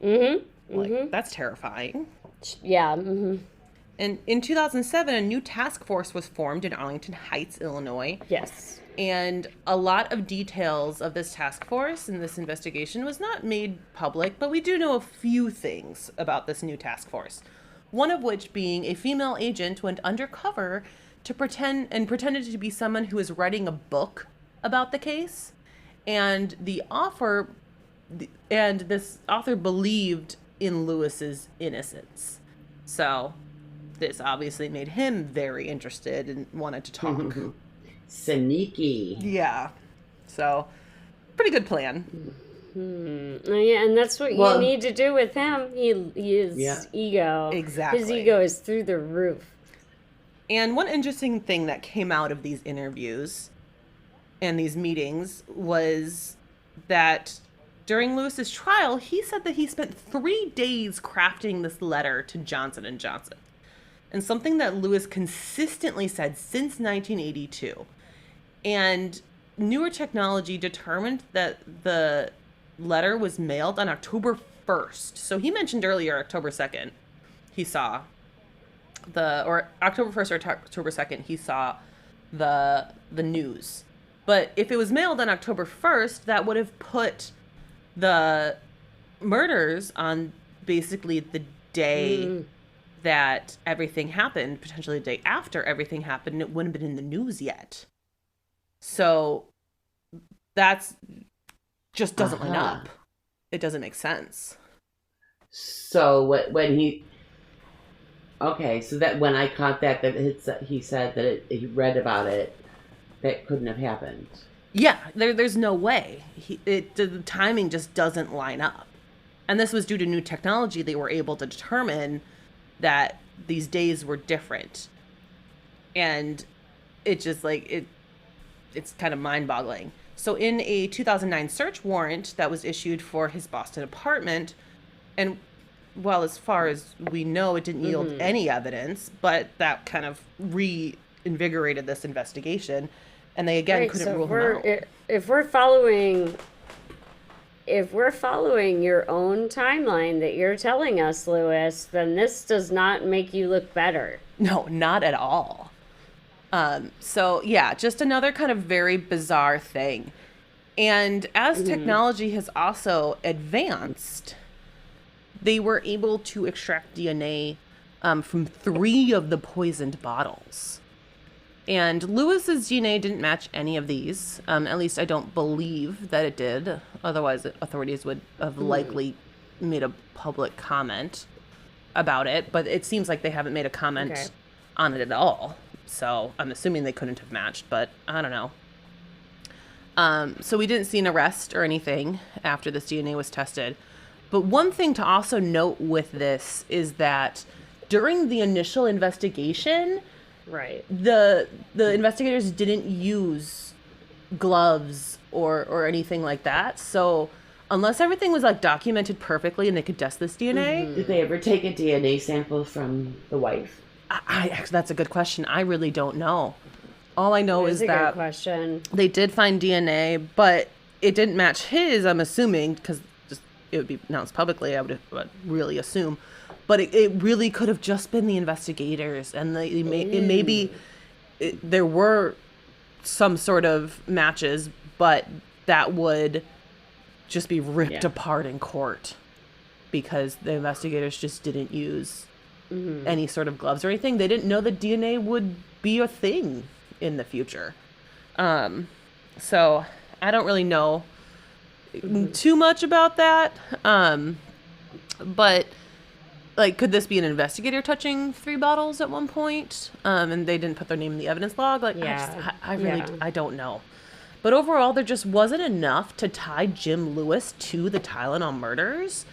Like, that's terrifying. Yeah, And in 2007, a new task force was formed in Arlington Heights, Illinois. Yes. And a lot of details of this task force and this investigation was not made public, but we do know a few things about this new task force. One of which being a female agent went undercover to pretended to be someone who was writing a book about the case. And this author believed in Lewis's innocence. So this obviously made him very interested and wanted to talk. Sneaky. Yeah. So, pretty good plan. Yeah, and that's what you need to do with him. His ego. Exactly. His ego is through the roof. And one interesting thing that came out of these interviews and these meetings was that during Lewis's trial, he said that he spent 3 days crafting this letter to Johnson & Johnson. And something that Lewis consistently said since 1982. And newer technology determined that the letter was mailed on October 1st. So he mentioned earlier October 2nd, he saw October 1st or October 2nd, he saw the news. But if it was mailed on October 1st, that would have put the murders on basically the day that everything happened, potentially the day after everything happened, and it wouldn't have been in the news yet. So that's just doesn't line up. It doesn't make sense. So when he... Okay, so that when I caught that he said that he read about it, that couldn't have happened. Yeah, there's no way. The timing just doesn't line up. And this was due to new technology. They were able to determine that these days were different. And it just it's kind of mind-boggling. So in a 2009 search warrant that was issued for his Boston apartment, and well, as far as we know, it didn't yield any evidence, but that kind of reinvigorated this investigation, and they again couldn't rule him out. If we're following if we're following your own timeline that you're telling us, Lewis, then this does not make you look better. No, not at all. So yeah, just another kind of very bizarre thing. And as technology has also advanced, they were able to extract DNA from 3 of the poisoned bottles. And Lewis's DNA didn't match any of these. At least I don't believe that it did. Otherwise, authorities would have likely made a public comment about it. But it seems like they haven't made a comment on it at all. So I'm assuming they couldn't have matched, but I don't know. So we didn't see an arrest or anything after this DNA was tested. But one thing to also note with this is that during the initial investigation, Right. the investigators didn't use gloves or anything like that. So unless everything was like documented perfectly and they could test this DNA, Did they ever take a DNA sample from the wife? I actually, that's a good question. I really don't know. All I know is That's a good that question. they did find DNA, but it didn't match his, I'm assuming, because it would be announced publicly, I would really assume. But it really could have just been the investigators, and there were some sort of matches, but that would just be ripped apart in court because the investigators just didn't use any sort of gloves or anything. They didn't know that DNA would be a thing in the future. So I don't really know too much about that. But like, could this be an investigator touching 3 bottles at one point? And they didn't put their name in the evidence log? Like, I don't know. But overall, there just wasn't enough to tie Jim Lewis to the Tylenol murders.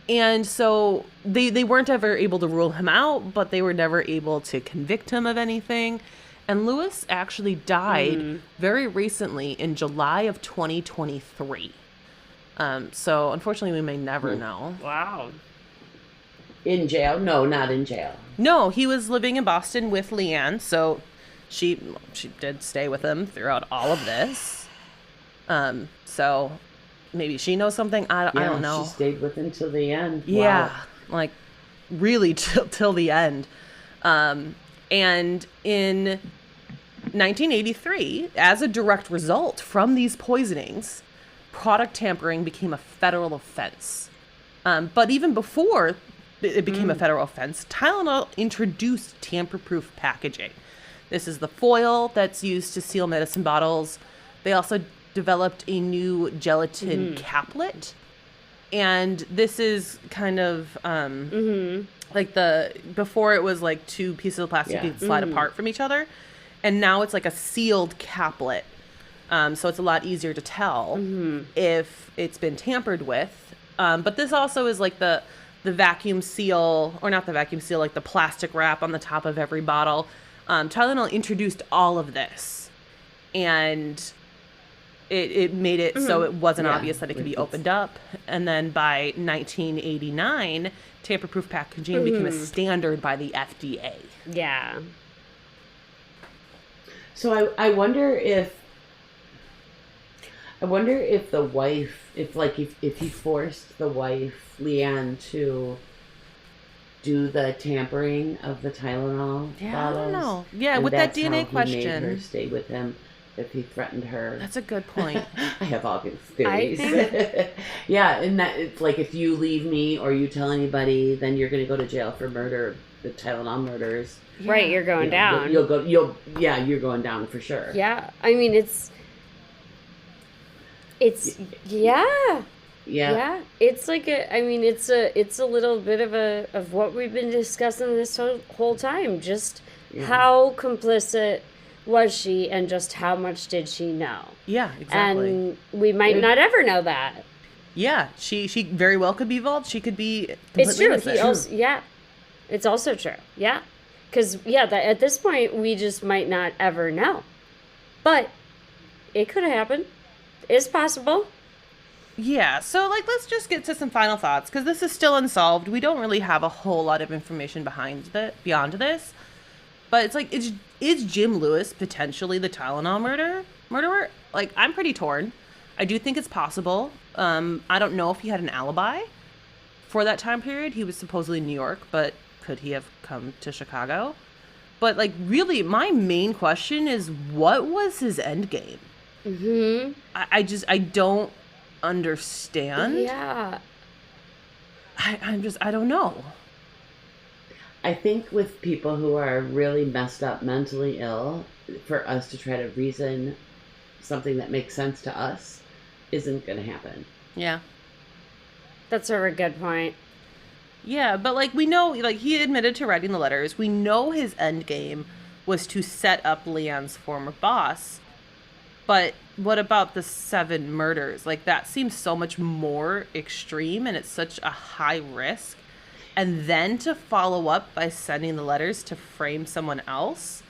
And so they weren't ever able to rule him out, but they were never able to convict him of anything. And Lewis actually died very recently in July of 2023. So unfortunately, we may never know. Wow. In jail? No, not in jail. No, he was living in Boston with Leanne, so she did stay with him throughout all of this. So maybe she knows something. I don't know. She stayed with him till the end. Yeah, Wow. like really till the end. And in 1983, as a direct result from these poisonings, product tampering became a federal offense. But even before it became a federal offense, Tylenol introduced tamper-proof packaging. This is the foil that's used to seal medicine bottles. They also developed a new gelatin caplet. And this is kind of like before it was like 2 pieces of plastic you could slide apart from each other. And now it's like a sealed caplet. So it's a lot easier to tell if it's been tampered with. But this also is like the vacuum seal, or not the vacuum seal, like the plastic wrap on the top of every bottle. Tylenol introduced all of this, and it made it so it wasn't obvious that it could be opened up. And then by 1989, tamper-proof packaging became a standard by the FDA. Yeah. So I wonder if the wife, if he forced the wife, Leanne, to do the tampering of the Tylenol Yeah, bottles. I don't know. Yeah, and with that that's DNA how he made question. her stay with him if he threatened her. That's a good point. I have all these theories. I Yeah, and that it's like, if you leave me or you tell anybody, then you're going to go to jail for murder, the Tylenol murders. Right, you're going down. You're going down for sure. Yeah. I mean, it's yeah. It's like it's a little bit of what we've been discussing this whole time. Just how complicit was she, and just how much did she know? Yeah, exactly. And we might not ever know that. Yeah, she very well could be involved. She could be completely It's true. innocent. It's also true. Yeah. Because, at this point, we just might not ever know. But it could have happened. It's possible. Yeah, so let's just get to some final thoughts, because this is still unsolved. We don't really have a whole lot of information beyond this. But it's like, is Jim Lewis potentially the Tylenol murderer? Like, I'm pretty torn. I do think it's possible. I don't know if he had an alibi for that time period. He was supposedly in New York, but could he have come to Chicago? But, like, really, my main question is, what was his end game? Mm-hmm. I don't understand. Yeah. I don't know. I think with people who are really messed up mentally ill, for us to try to reason something that makes sense to us isn't going to happen. Yeah. That's a very good point. Yeah, but, like, we know, like, he admitted to writing the letters. We know his end game was to set up Leanne's former boss. But what about the 7 murders? Like, that seems so much more extreme, and it's such a high risk. And then to follow up by sending the letters to frame someone else?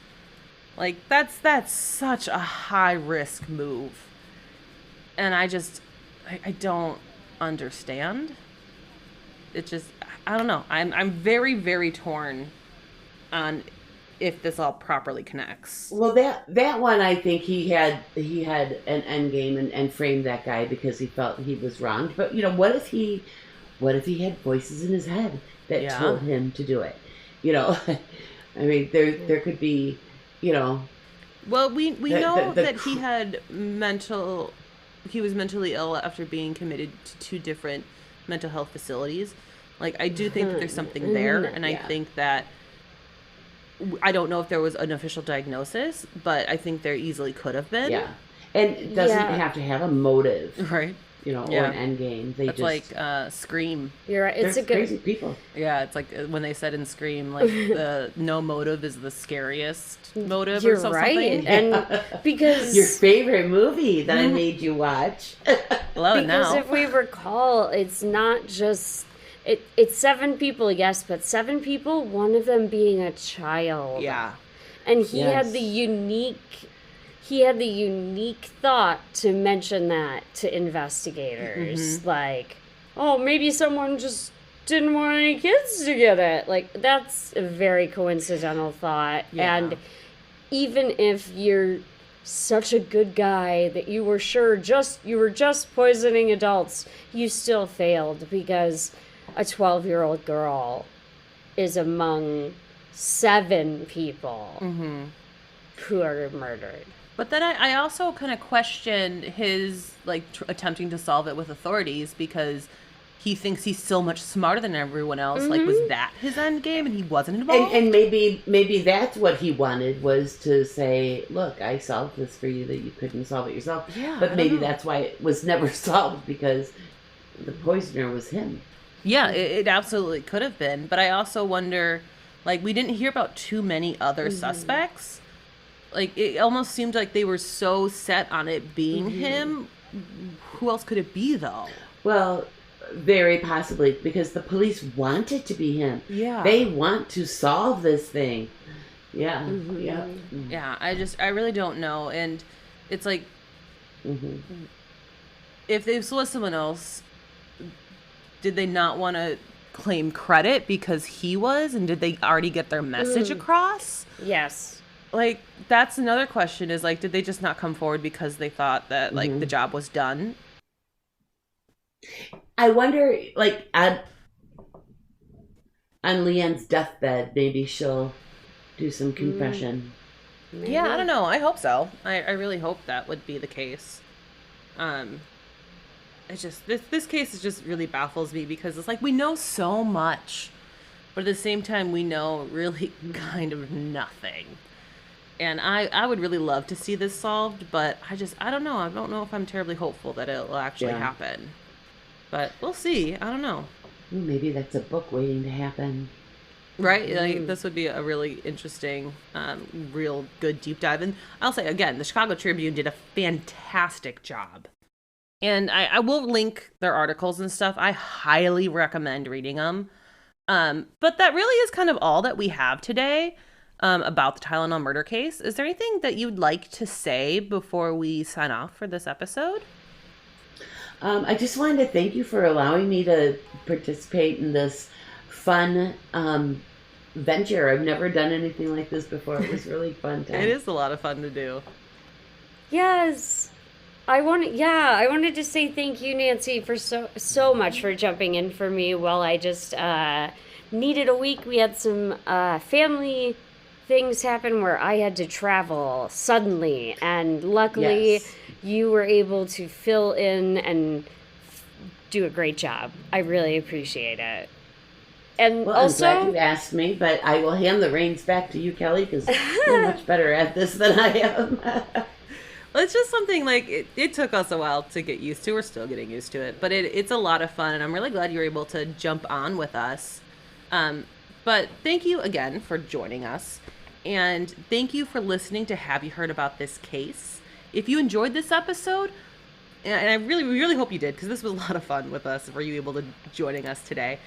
Like, that's such a high risk move. And I don't understand. It just, I don't know. I'm very, very torn on if this all properly connects. Well, that one, I think he had an end game and framed that guy because he felt he was wronged. But what if he had voices in his head that told him to do it? I mean, there could be, Well, we know that he was mentally ill after being committed to 2 different mental health facilities. Like, I do think that there's something there, and I think that I don't know if there was an official diagnosis, but I think there easily could have been. Yeah, and it doesn't have to have a motive, right? Or an end game. It's like Scream. You're right. It's They're crazy people. Yeah, it's like when they said in Scream, like the no motive is the scariest motive You're or something. right. And because your favorite movie that I made you watch. Love it now. Because if we recall, it's not just it's 7 people, yes, but 7 people, one of them being a child. Yeah. And he had the unique thought to mention that to investigators. Mm-hmm. Like, oh, maybe someone just didn't want any kids to get it. Like, that's a very coincidental thought. Yeah. And even if you're such a good guy that you were just poisoning adults, you still failed because a 12-year-old girl is among 7 people who are murdered. But then I also kind of question his, like, attempting to solve it with authorities because he thinks he's so much smarter than everyone else. Like, was that his end game and he wasn't involved? And maybe that's what he wanted, was to say, look, I solved this for you that you couldn't solve it yourself. Yeah, but maybe that's why it was never solved, because the poisoner was him. Yeah, it absolutely could have been. But I also wonder, like, we didn't hear about too many other suspects. Like, it almost seemed like they were so set on it being him. Who else could it be, though? Well, very possibly, because the police want it to be him. Yeah. They want to solve this thing. Yeah. Yeah. Yeah, I really don't know. And it's like, if this was someone else, did they not want to claim credit because he was? And did they already get their message across? Yes. Like, that's another question, is, like, did they just not come forward because they thought that, like, the job was done? I wonder, like, on Leanne's deathbed, maybe she'll do some confession. Maybe. Yeah, I don't know. I hope so. I really hope that would be the case. It's just, this case is just really baffles me because it's like, we know so much, but at the same time, we know really kind of nothing. And I would really love to see this solved, but I don't know. I don't know if I'm terribly hopeful that it'll actually happen. But we'll see. I don't know. Maybe that's a book waiting to happen. Right? Like, this would be a really interesting, real good deep dive. And I'll say, again, the Chicago Tribune did a fantastic job. And I will link their articles and stuff. I highly recommend reading them. But that really is kind of all that we have today. About the Tylenol murder case. Is there anything that you'd like to say before we sign off for this episode? I just wanted to thank you for allowing me to participate in this fun venture. I've never done anything like this before. It was really fun time. It is a lot of fun to do. Yes. I wanted to say thank you, Nancy, for so much for jumping in for me while I just needed a week. We had some family things happen where I had to travel suddenly, and luckily Yes. you were able to fill in and do a great job. I really appreciate it. And Well, I'm glad also, you asked me, but I will hand the reins back to you, Kelly, because you're much better at this than I am. Well, it's just something like it took us a while to get used to. We're still getting used to it, but it's a lot of fun, and I'm really glad you were able to jump on with us. But thank you again for joining us, and thank you for listening to Have You Heard About This Case? If you enjoyed this episode, and I really, really hope you did, because this was a lot of fun with us, for you able to joining us today.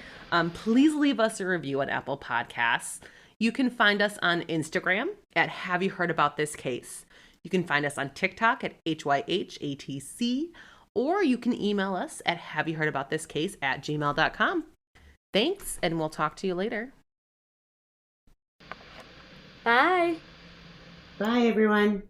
Please leave us a review on Apple Podcasts. You can find us on Instagram at Have You Heard About This Case? You can find us on TikTok at HYHATC, or you can email us at haveyouheardaboutthiscase@gmail.com. Thanks, and we'll talk to you later. bye. Bye, everyone.